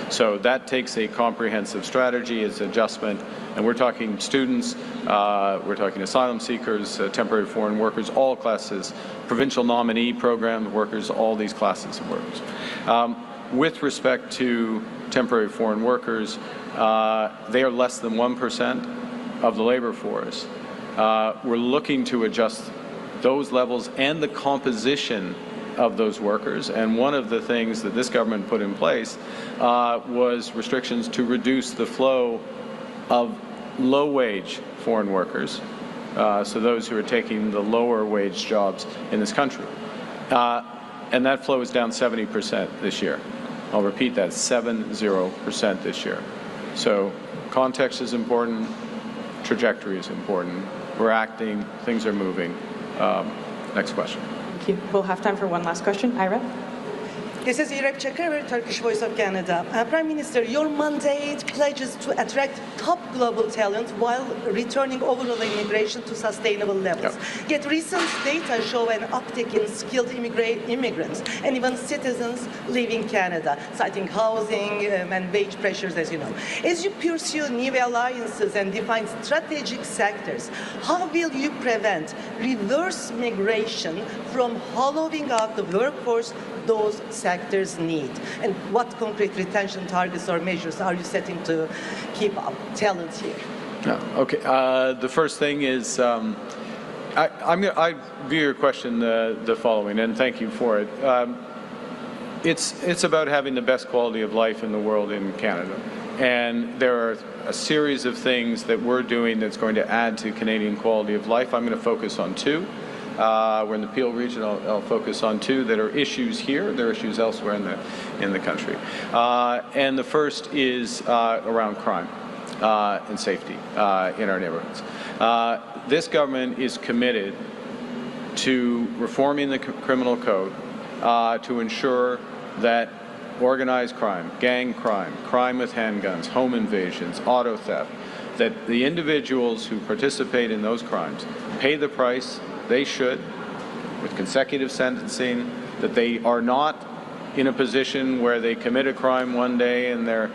[SPEAKER 1] So that takes a comprehensive strategy, it's adjustment, and we're talking students, we're talking asylum seekers, temporary foreign workers, all classes, provincial nominee program workers, all these classes of workers. With respect to temporary foreign workers, they are less than 1% of the labor force. We're looking to adjust those levels and the composition of those workers, and one of the things that this government put in place was restrictions to reduce the flow of low-wage foreign workers, so those who are taking the lower-wage jobs in this country. And that flow is down 70% this year. I'll repeat that, 70% this year. So context is important, trajectory is important. We're acting, things are moving. Next question.
[SPEAKER 7] Thank you. We'll have time for one last question. Ira?
[SPEAKER 18] This is Irek Çakır, Turkish Voice of Canada. Prime Minister, your mandate pledges to attract top global talent while returning overall immigration to sustainable levels.
[SPEAKER 1] Yep.
[SPEAKER 18] Yet recent data show an uptick in skilled immigrants and even citizens leaving Canada, citing housing and wage pressures, as you know. As you pursue new alliances and define strategic sectors, how will you prevent reverse migration from hollowing out the workforce those sectors need? And what concrete retention targets or measures are you setting to keep up talent here?
[SPEAKER 1] Okay. The first thing is, I view your question the following, and thank you for it. It's about having the best quality of life in the world in Canada. And there are a series of things that we're doing that's going to add to Canadian quality of life. I'm going to focus on two. We're in the Peel region. I'll focus on two that are issues here. There are issues elsewhere in the country. And the first is around crime and safety in our neighborhoods. This government is committed to reforming the criminal code to ensure that organized crime, gang crime, crime with handguns, home invasions, auto theft, that the individuals who participate in those crimes pay the price they should with consecutive sentencing, that they are not in a position where they commit a crime one day and they're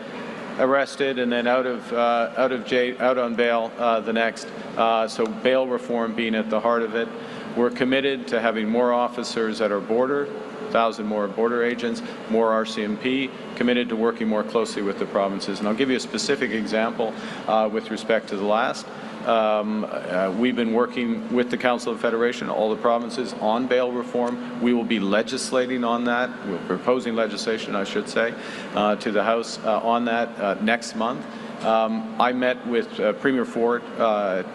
[SPEAKER 1] arrested and then out on bail the next. So bail reform being at the heart of it. We're committed to having more officers at our border, 1,000 more border agents, more RCMP, committed to working more closely with the provinces. And I'll give you a specific example with respect to the last. We've been working with the Council of Federation, all the provinces, on bail reform. We will be legislating on that. We're proposing legislation, I should say, to the House on that next month. I met with Premier Ford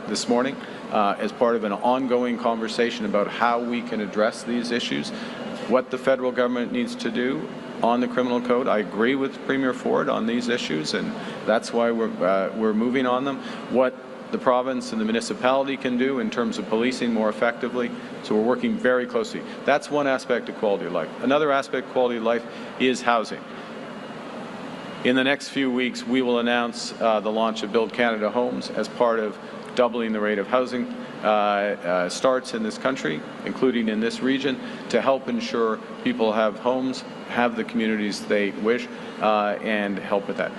[SPEAKER 1] this morning as part of an ongoing conversation about how we can address these issues, what the federal government needs to do on the criminal code. I agree with Premier Ford on these issues, and that's why we're moving on them. What the province and the municipality can do in terms of policing more effectively. So we're working very closely. That's one aspect of quality of life. Another aspect of quality of life is housing. In the next few weeks, we will announce the launch of Build Canada Homes as part of doubling the rate of housing starts in this country, including in this region, to help ensure people have homes, have the communities they wish, and help with that.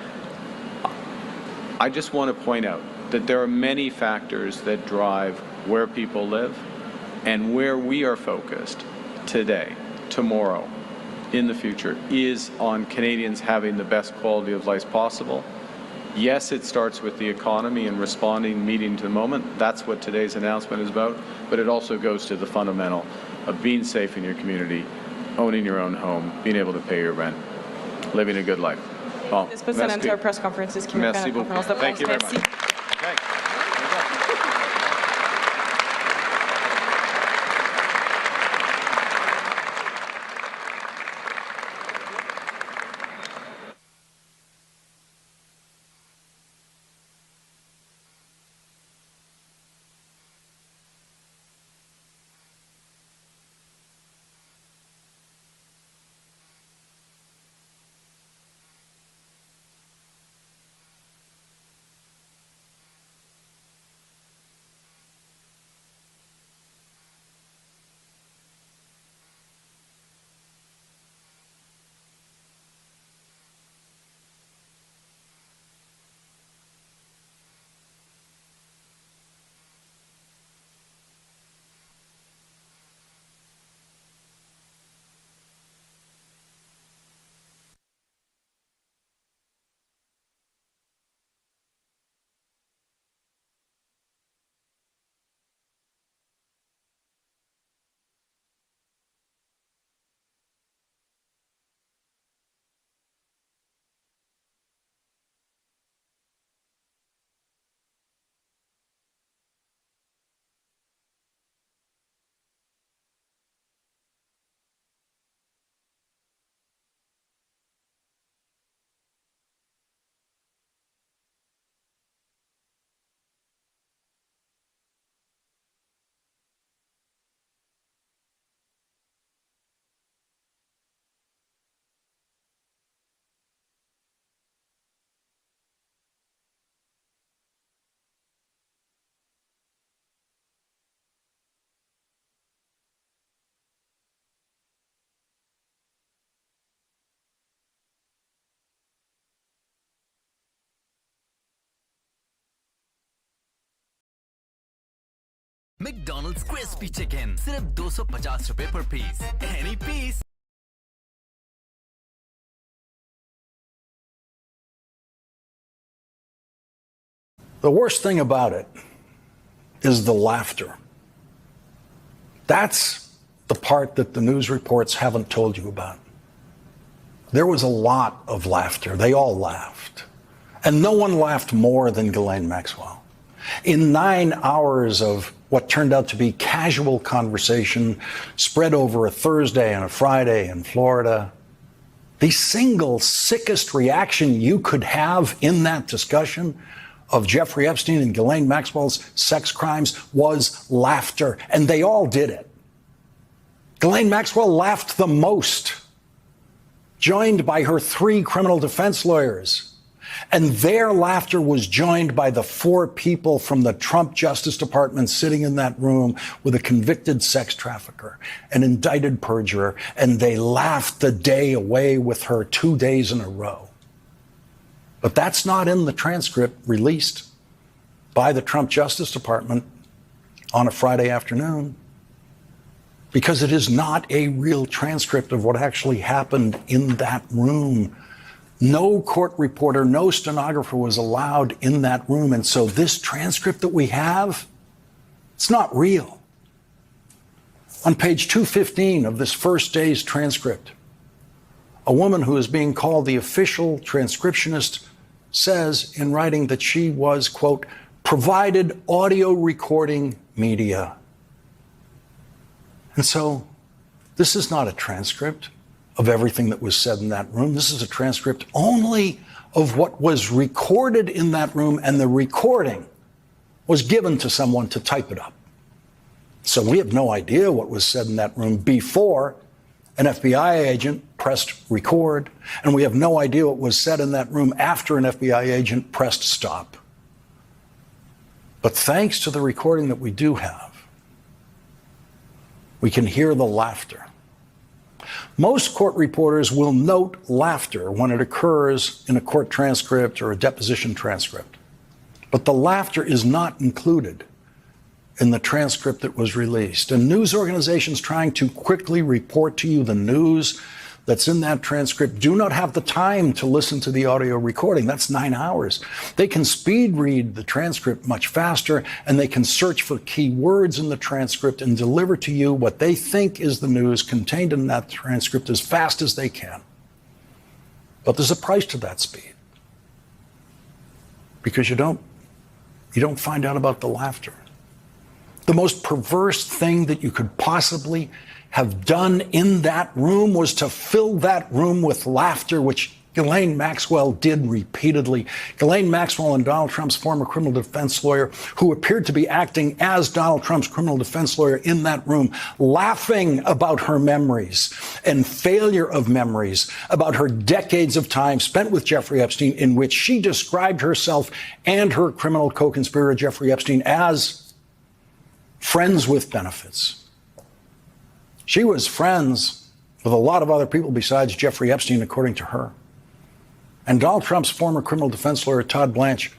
[SPEAKER 1] I just want to point out that there are many factors that drive where people live, and where we are focused today, tomorrow, in the future, is on Canadians having the best quality of life possible. Yes, it starts with the economy and responding, meeting to the moment. That's what today's announcement is about. But it also goes to the fundamental of being safe in your community, owning your own home, being able to pay your rent, living a good life. Bon,
[SPEAKER 7] This peut s'annoncer à press conferences qui
[SPEAKER 1] merci beaucoup. Thank you very much. Okay.
[SPEAKER 13] McDonald's crispy chicken सिर्फ 250 रुपए per piece. Any piece.
[SPEAKER 19] The worst thing about it is the laughter. That's the part that the news reports haven't told you about. There was a lot of laughter. They all laughed. And no one laughed more than Ghislaine Maxwell. In 9 hours of what turned out to be casual conversation spread over a Thursday and a Friday in Florida. The single sickest reaction you could have in that discussion of Jeffrey Epstein and Ghislaine Maxwell's sex crimes was laughter, and they all did it. Ghislaine Maxwell laughed the most, joined by her 3 criminal defense lawyers. And their laughter was joined by the 4 people from the Trump Justice Department sitting in that room with a convicted sex trafficker, an indicted perjurer, and they laughed the day away with her 2 days in a row. But that's not in the transcript released by the Trump Justice Department on a Friday afternoon, because it is not a real transcript of what actually happened in that room. No court reporter, no stenographer was allowed in that room. And so this transcript that we have, it's not real. On page 215 of this first day's transcript, a woman who is being called the official transcriptionist says in writing that she was, quote, provided audio recording media. And so this is not a transcript of everything that was said in that room. This is a transcript only of what was recorded in that room, and the recording was given to someone to type it up. So we have no idea what was said in that room before an FBI agent pressed record, and we have no idea what was said in that room after an FBI agent pressed stop. But thanks to the recording that we do have, we can hear the laughter. Most court reporters will note laughter when it occurs in a court transcript or a deposition transcript. But the laughter is not included in the transcript that was released. And news organizations trying to quickly report to you the news that's in that transcript do not have the time to listen to the audio recording. That's 9 hours. They can speed read the transcript much faster, and they can search for key words in the transcript and deliver to you what they think is the news contained in that transcript as fast as they can. But there's a price to that speed, because you don't find out about the laughter. The most perverse thing that you could possibly have done in that room was to fill that room with laughter, which Ghislaine Maxwell did repeatedly. Ghislaine Maxwell and Donald Trump's former criminal defense lawyer, who appeared to be acting as Donald Trump's criminal defense lawyer in that room, laughing about her memories and failure of memories, about her decades of time spent with Jeffrey Epstein, in which she described herself and her criminal co-conspirator Jeffrey Epstein as friends with benefits. She was friends with a lot of other people besides Jeffrey Epstein, according to her. And Donald Trump's former criminal defense lawyer, Todd Blanche,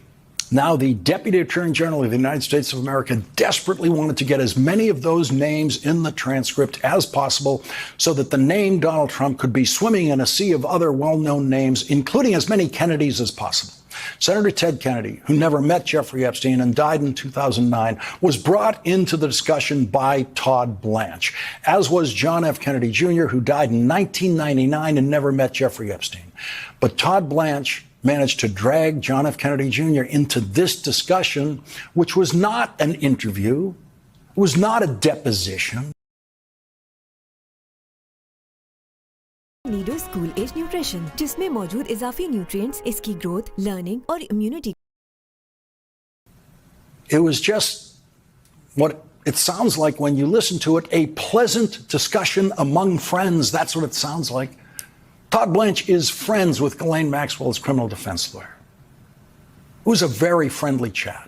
[SPEAKER 19] now the Deputy Attorney General of the United States of America, desperately wanted to get as many of those names in the transcript as possible so that the name Donald Trump could be swimming in a sea of other well-known names, including as many Kennedys as possible. Senator Ted Kennedy, who never met Jeffrey Epstein and died in 2009, was brought into the discussion by Todd Blanche, as was John F. Kennedy Jr., who died in 1999 and never met Jeffrey Epstein. But Todd Blanche managed to drag John F. Kennedy Jr. into this discussion, which was not an interview, it was not a deposition.
[SPEAKER 20] Nido school age nutrition, जिसमें मौजूद इजाफी nutrients इसकी growth, learning और immunity.
[SPEAKER 19] It was just what it sounds like when you listen to it, a pleasant discussion among friends. That's what it sounds like. Todd Blanche is friends with Ghislaine Maxwell's criminal defense lawyer. It was a very friendly chat.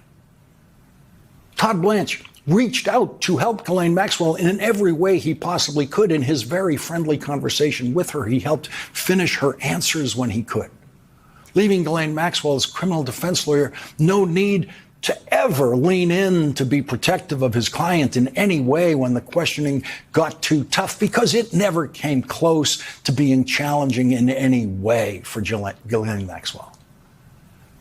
[SPEAKER 19] Todd Blanche reached out to help Ghislaine Maxwell in every way he possibly could. In his very friendly conversation with her, he helped finish her answers when he could, leaving Ghislaine Maxwell's criminal defense lawyer no need to ever lean in to be protective of his client in any way when the questioning got too tough, because it never came close to being challenging in any way for Ghislaine Maxwell.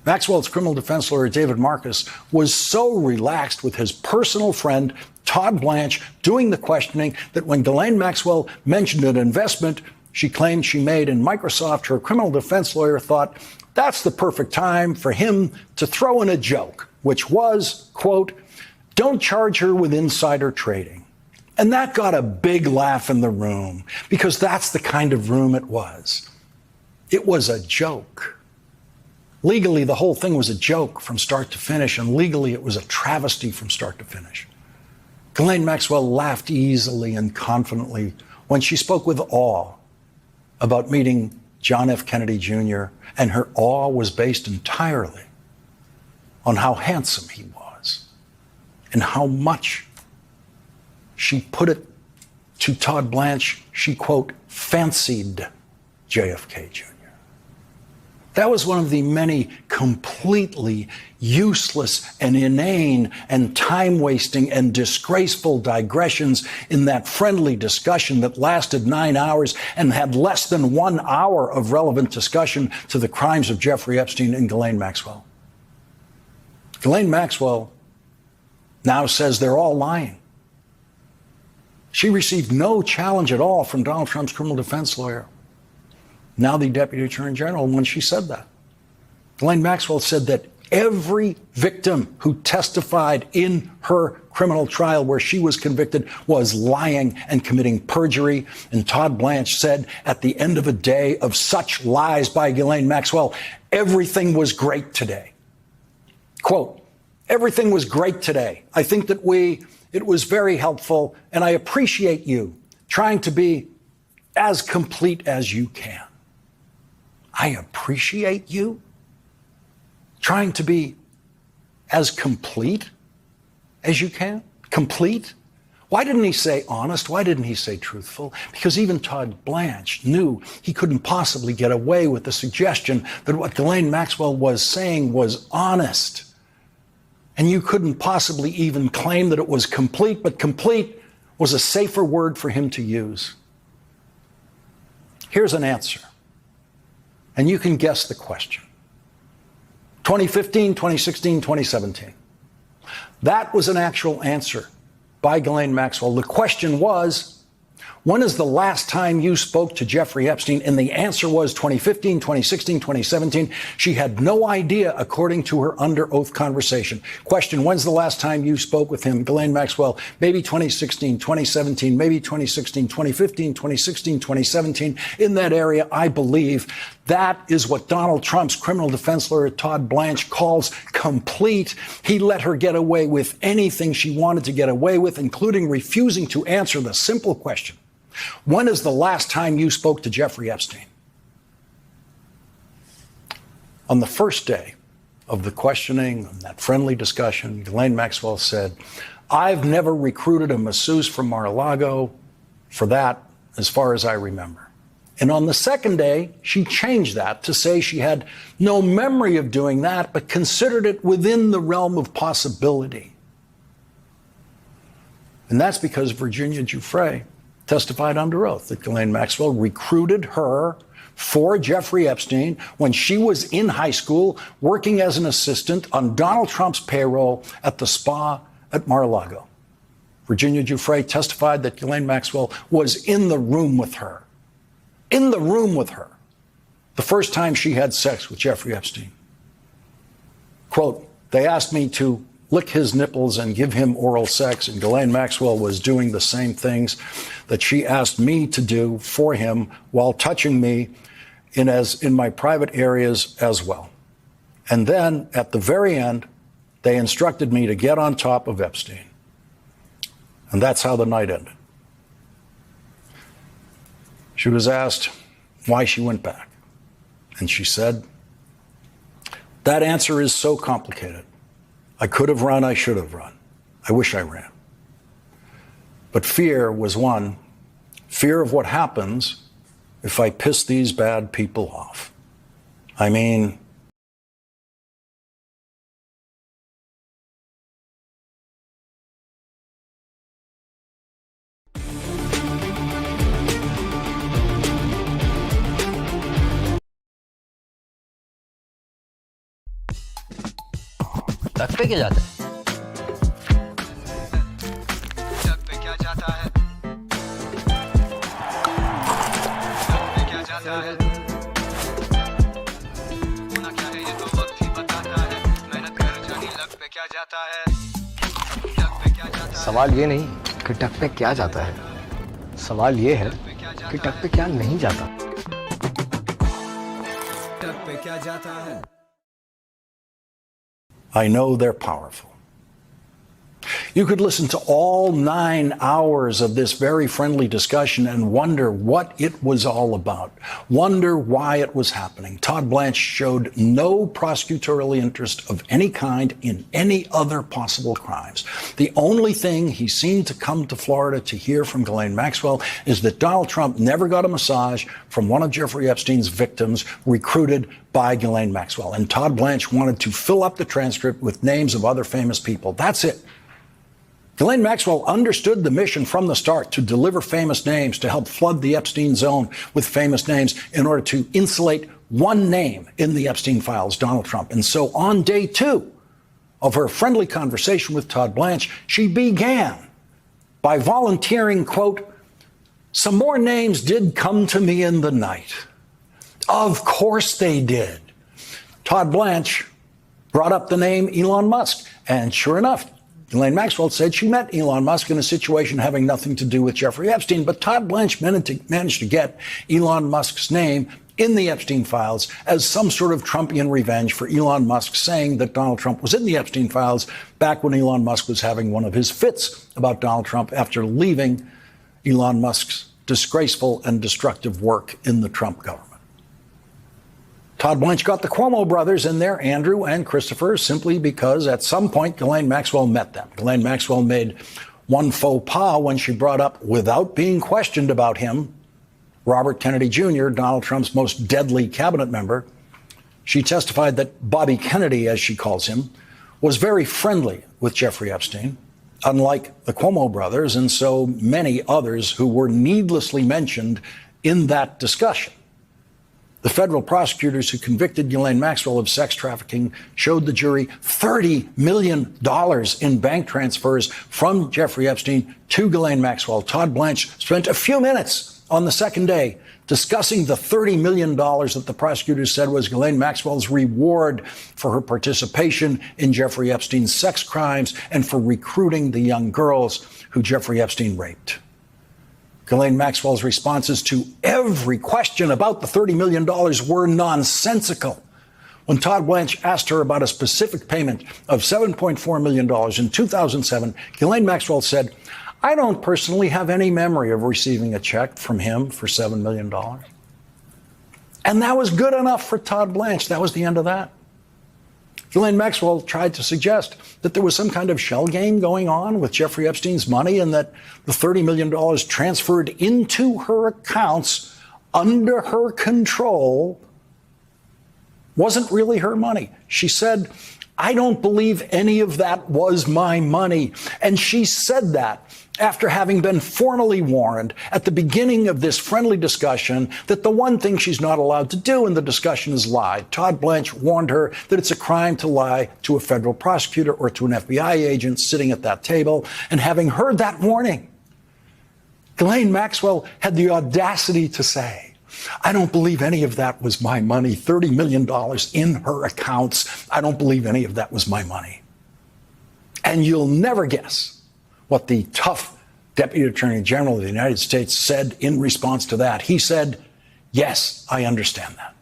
[SPEAKER 19] Maxwell's criminal defense lawyer, David Marcus, was so relaxed with his personal friend, Todd Blanche, doing the questioning that when Ghislaine Maxwell mentioned an investment she claimed she made in Microsoft, her criminal defense lawyer thought that's the perfect time for him to throw in a joke, which was, quote, Don't charge her with insider trading. And that got a big laugh in the room, because that's the kind of room it was. It was a joke. Legally, the whole thing was a joke from start to finish, and legally, it was a travesty from start to finish. Ghislaine Maxwell laughed easily and confidently when she spoke with awe about meeting John F. Kennedy Jr., and her awe was based entirely on how handsome he was and how much she put it to Todd Blanche, she, quote, fancied JFK Jr. That was one of the many completely useless and inane and time-wasting and disgraceful digressions in that friendly discussion that lasted 9 hours and had less than 1 hour of relevant discussion to the crimes of Jeffrey Epstein and Ghislaine Maxwell. Ghislaine Maxwell now says they're all lying. She received no challenge at all from Donald Trump's criminal defense lawyer, now the Deputy Attorney General, when she said that. Ghislaine Maxwell said that every victim who testified in her criminal trial where she was convicted was lying and committing perjury. And Todd Blanche said at the end of a day of such lies by Ghislaine Maxwell, everything was great today. Quote, everything was great today. I think that it was very helpful, and I appreciate you trying to be as complete as you can. I appreciate you trying to be as complete as you can? Complete? Why didn't he say honest? Why didn't he say truthful? Because even Todd Blanche knew he couldn't possibly get away with the suggestion that what Ghislaine Maxwell was saying was honest. And you couldn't possibly even claim that it was complete, but complete was a safer word for him to use. Here's an answer, and you can guess the question. 2015, 2016, 2017. That was an actual answer by Ghislaine Maxwell. The question was, when is the last time you spoke to Jeffrey Epstein? And the answer was 2015, 2016, 2017. She had no idea, according to her under oath conversation. Question, when's the last time you spoke with him? Ghislaine Maxwell, maybe 2016, 2017, maybe 2016, 2015, 2016, 2017. In that area, I believe that is what Donald Trump's criminal defense lawyer, Todd Blanche, calls complete. He let her get away with anything she wanted to get away with, including refusing to answer the simple question. When is the last time you spoke to Jeffrey Epstein? On the first day of the questioning, and that friendly discussion, Ghislaine Maxwell said, I've never recruited a masseuse from Mar-a-Lago for that, as far as I remember. And on the second day, she changed that to say she had no memory of doing that, but considered it within the realm of possibility. And that's because Virginia Giuffre testified under oath that Ghislaine Maxwell recruited her for Jeffrey Epstein when she was in high school working as an assistant on Donald Trump's payroll at the spa at Mar-a-Lago. Virginia Giuffre testified that Ghislaine Maxwell was in the room with her. In the room with her. The first time she had sex with Jeffrey Epstein. Quote, they asked me to lick his nipples and give him oral sex, and Ghislaine Maxwell was doing the same things that she asked me to do for him while touching me in my private areas as well. And then at the very end, they instructed me to get on top of Epstein. And that's how the night ended. She was asked why she went back. And she said, that answer is so complicated. I could have run, I should have run. I wish I ran. But fear was one. Fear of what happens if I piss these bad people off. I mean,
[SPEAKER 21] तक पे क्या जाता है? तक पे क्या जाता है? तक पे क्या जाता है? होना क्या है ये तो वक्त ही बताता है. मेहनत कर जानी लग पे क्या जाता है?
[SPEAKER 3] सवाल ये नहीं कि टक पे क्या जाता है, सवाल ये है कि टक पे क्या नहीं जाता।
[SPEAKER 21] टक पे क्या जाता है?
[SPEAKER 19] I know they're powerful. You could listen to all 9 hours of this very friendly discussion and wonder what it was all about, wonder why it was happening. Todd Blanche showed no prosecutorial interest of any kind in any other possible crimes. The only thing he seemed to come to Florida to hear from Ghislaine Maxwell is that Donald Trump never got a massage from one of Jeffrey Epstein's victims recruited by Ghislaine Maxwell. And Todd Blanche wanted to fill up the transcript with names of other famous people. That's it. Ghislaine Maxwell understood the mission from the start to deliver famous names, to help flood the Epstein zone with famous names in order to insulate one name in the Epstein files, Donald Trump. And so on day 2 of her friendly conversation with Todd Blanche, she began by volunteering, quote, "Some more names did come to me in the night." Of course they did. Todd Blanche brought up the name Elon Musk. And sure enough, Ghislaine Maxwell said she met Elon Musk in a situation having nothing to do with Jeffrey Epstein, but Todd Blanche managed to get Elon Musk's name in the Epstein files as some sort of Trumpian revenge for Elon Musk saying that Donald Trump was in the Epstein files back when Elon Musk was having one of his fits about Donald Trump after leaving Elon Musk's disgraceful and destructive work in the Trump government. Todd Blanche got the Cuomo brothers in there, Andrew and Christopher, simply because at some point Ghislaine Maxwell met them. Ghislaine Maxwell made one faux pas when she brought up, without being questioned about him, Robert Kennedy Jr., Donald Trump's most deadly cabinet member. She testified that Bobby Kennedy, as she calls him, was very friendly with Jeffrey Epstein, unlike the Cuomo brothers and so many others who were needlessly mentioned in that discussion. The federal prosecutors who convicted Ghislaine Maxwell of sex trafficking showed the jury $30 million in bank transfers from Jeffrey Epstein to Ghislaine Maxwell. Todd Blanche spent a few minutes on the second day discussing the $30 million that the prosecutors said was Ghislaine Maxwell's reward for her participation in Jeffrey Epstein's sex crimes and for recruiting the young girls who Jeffrey Epstein raped. Ghislaine Maxwell's responses to every question about the $30 million were nonsensical. When Todd Blanche asked her about a specific payment of $7.4 million in 2007, Ghislaine Maxwell said, "I don't personally have any memory of receiving a check from him for $7 million. And that was good enough for Todd Blanche. That was the end of that. Ghislaine Maxwell tried to suggest that there was some kind of shell game going on with Jeffrey Epstein's money and that the $30 million transferred into her accounts under her control wasn't really her money. She said, "I don't believe any of that was my money." And she said that after having been formally warned at the beginning of this friendly discussion that the one thing she's not allowed to do in the discussion is lie. Todd Blanche warned her that it's a crime to lie to a federal prosecutor or to an FBI agent sitting at that table. And having heard that warning, Ghislaine Maxwell had the audacity to say, "I don't believe any of that was my money. $30 million in her accounts. I don't believe any of that was my money." And you'll never guess what the tough Deputy Attorney General of the United States said in response to that. He said, "Yes, I understand that."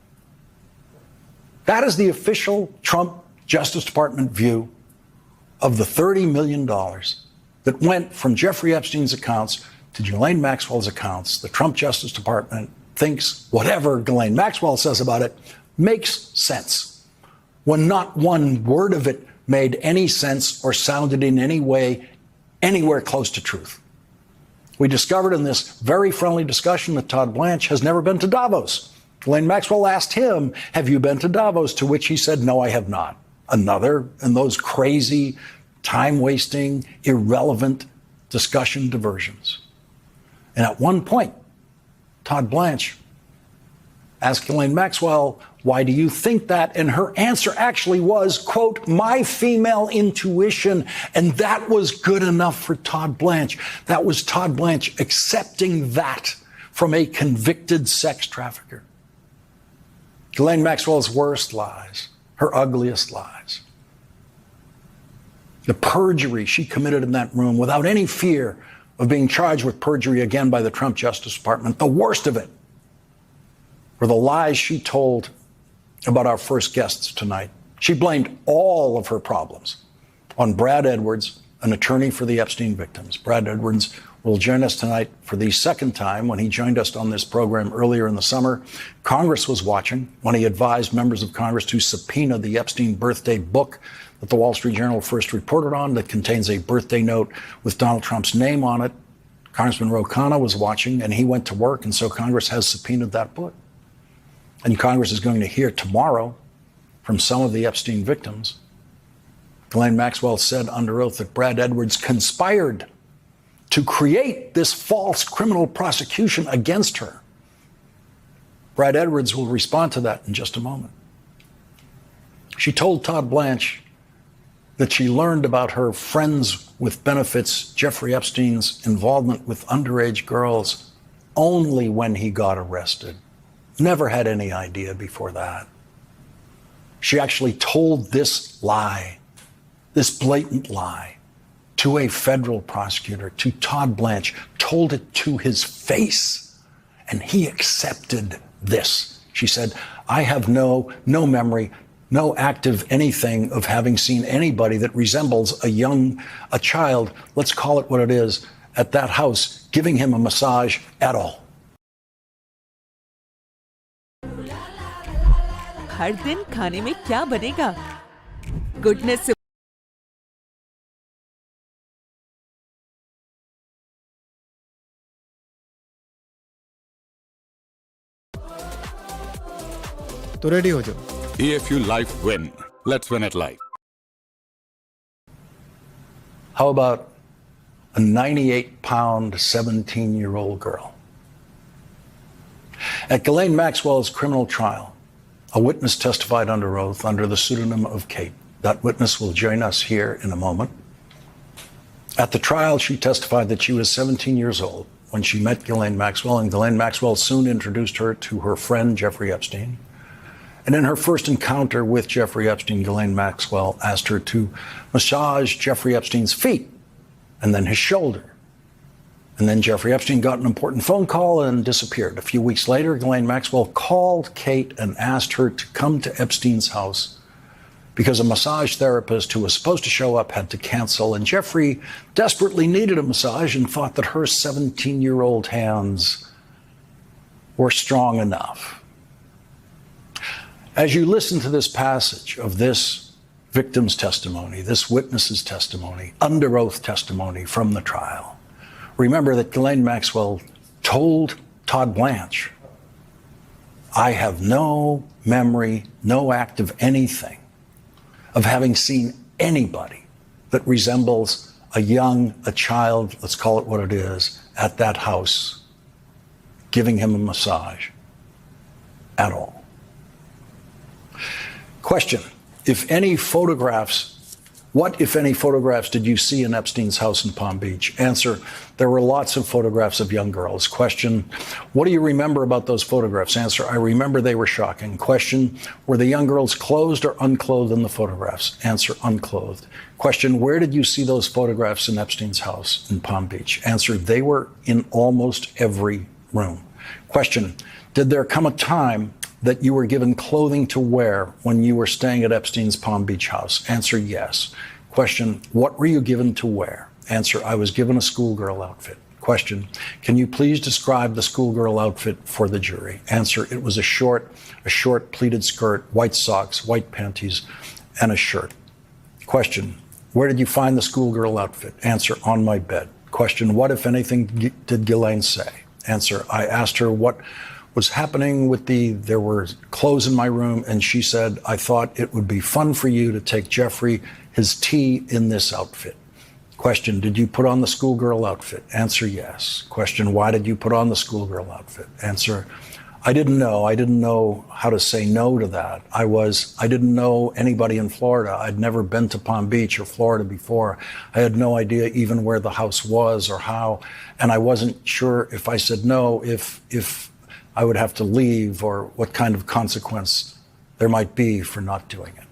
[SPEAKER 19] That is the official Trump Justice Department view of the $30 million that went from Jeffrey Epstein's accounts to Ghislaine Maxwell's accounts. The Trump Justice Department thinks whatever Ghislaine Maxwell says about it makes sense, when not one word of it made any sense or sounded in any way anywhere close to truth. We discovered in this very friendly discussion that Todd Blanche has never been to Davos. Ghislaine Maxwell asked him, "Have you been to Davos?" To which he said, "No, I have not." Another in those crazy, time-wasting, irrelevant discussion diversions. And at one point, Todd Blanche asked Ghislaine Maxwell, "Why do you think that?" And her answer actually was, quote, "My female intuition." And that was good enough for Todd Blanche. That was Todd Blanche accepting that from a convicted sex trafficker. Ghislaine Maxwell's worst lies, her ugliest lies. the perjury she committed in that room without any fear of being charged with perjury again by the Trump Justice Department. The worst of it were the lies she told about our first guests tonight. She blamed all of her problems on Brad Edwards, an attorney for the Epstein victims. Brad Edwards will join us tonight for the second time. When he joined us on this program earlier in the summer, Congress was watching when he advised members of Congress to subpoena the Epstein birthday book that the Wall Street Journal first reported on that contains a birthday note with Donald Trump's name on it. Congressman Ro Khanna was watching, and he went to work, and so Congress has subpoenaed that book. And Congress is going to hear tomorrow from some of the Epstein victims. Ghislaine Maxwell said under oath that Brad Edwards conspired to create this false criminal prosecution against her. Brad Edwards will respond to that in just a moment. She told Todd Blanche that she learned about her friends with benefits, Jeffrey Epstein's involvement with underage girls, only when he got arrested. Never had any idea before that. She actually told this lie, this blatant lie, to a federal prosecutor, to Todd Blanche, told it to his face, and he accepted this. She said, I have no memory, no active anything of having seen anybody that resembles a child, let's call it what it is, at that house, giving him a massage at all.
[SPEAKER 4] हर दिन खाने में क्या बनेगा? Goodness से
[SPEAKER 9] तो ready हो जाओ।
[SPEAKER 10] EFU Life Win. Let's win it live.
[SPEAKER 19] How about a 98-pound, 17-year-old girl? At Ghislaine Maxwell's criminal trial, a witness testified under oath under the pseudonym of Kate. That witness will join us here in a moment. At the trial, she testified that she was 17 years old when she met Ghislaine Maxwell, and Ghislaine Maxwell soon introduced her to her friend, Jeffrey Epstein. And in her first encounter with Jeffrey Epstein, Ghislaine Maxwell asked her to massage Jeffrey Epstein's feet and then his shoulder. And then Jeffrey Epstein got an important phone call and disappeared. A few weeks later, Ghislaine Maxwell called Kate and asked her to come to Epstein's house because a massage therapist who was supposed to show up had to cancel. And Jeffrey desperately needed a massage and thought that her 17-year-old hands were strong enough. As you listen to this passage of this victim's testimony, this witness's testimony, under oath testimony from the trial, remember that Ghislaine Maxwell told Todd Blanche, I have no memory, no act of anything of having seen anybody that resembles a child, let's call it what it is, at that house, giving him a massage at all. Question, what, if any, photographs did you see in Epstein's house in Palm Beach? Answer, there were lots of photographs of young girls. Question, what do you remember about those photographs? Answer, I remember they were shocking. Question, were the young girls clothed or unclothed in the photographs? Answer, unclothed. Question, where did you see those photographs in Epstein's house in Palm Beach? Answer, they were in almost every room. Question, did there come a time that you were given clothing to wear when you were staying at Epstein's Palm Beach house? Answer, yes. Question, what were you given to wear? Answer, I was given a schoolgirl outfit. Question, can you please describe the schoolgirl outfit for the jury? Answer, it was a short pleated skirt, white socks, white panties, and a shirt. Question, where did you find the schoolgirl outfit? Answer, on my bed. Question, what, if anything, did Ghislaine say? Answer, I asked her what was happening with there were clothes in my room, and she said, I thought it would be fun for you to take Jeffrey his tea in this outfit. Question, did you put on the schoolgirl outfit? Answer, yes. Question, why did you put on the schoolgirl outfit? Answer, I didn't know. I didn't know how to say no to that. I didn't know anybody in Florida. I'd never been to Palm Beach or Florida before. I had no idea even where the house was or how, and I wasn't sure if I said no, if I would have to leave or what kind of consequence there might be for not doing it.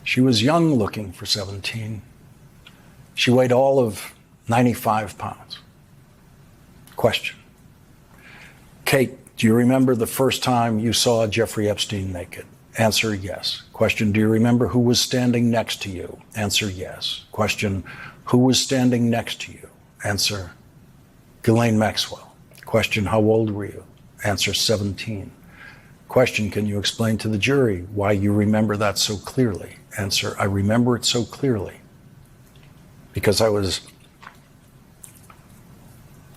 [SPEAKER 19] She was young looking for 17. She weighed all of 95 pounds. Question. Kate, do you remember the first time you saw Jeffrey Epstein naked? Answer, yes. Question, do you remember who was standing next to you? Answer, yes. Question, who was standing next to you? Answer, Ghislaine Maxwell. Question, how old were you? Answer, 17. Question, can you explain to the jury why you remember that so clearly? Answer, I remember it so clearly because I was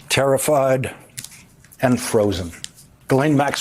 [SPEAKER 19] terrified and frozen. Ghislaine Maxwell.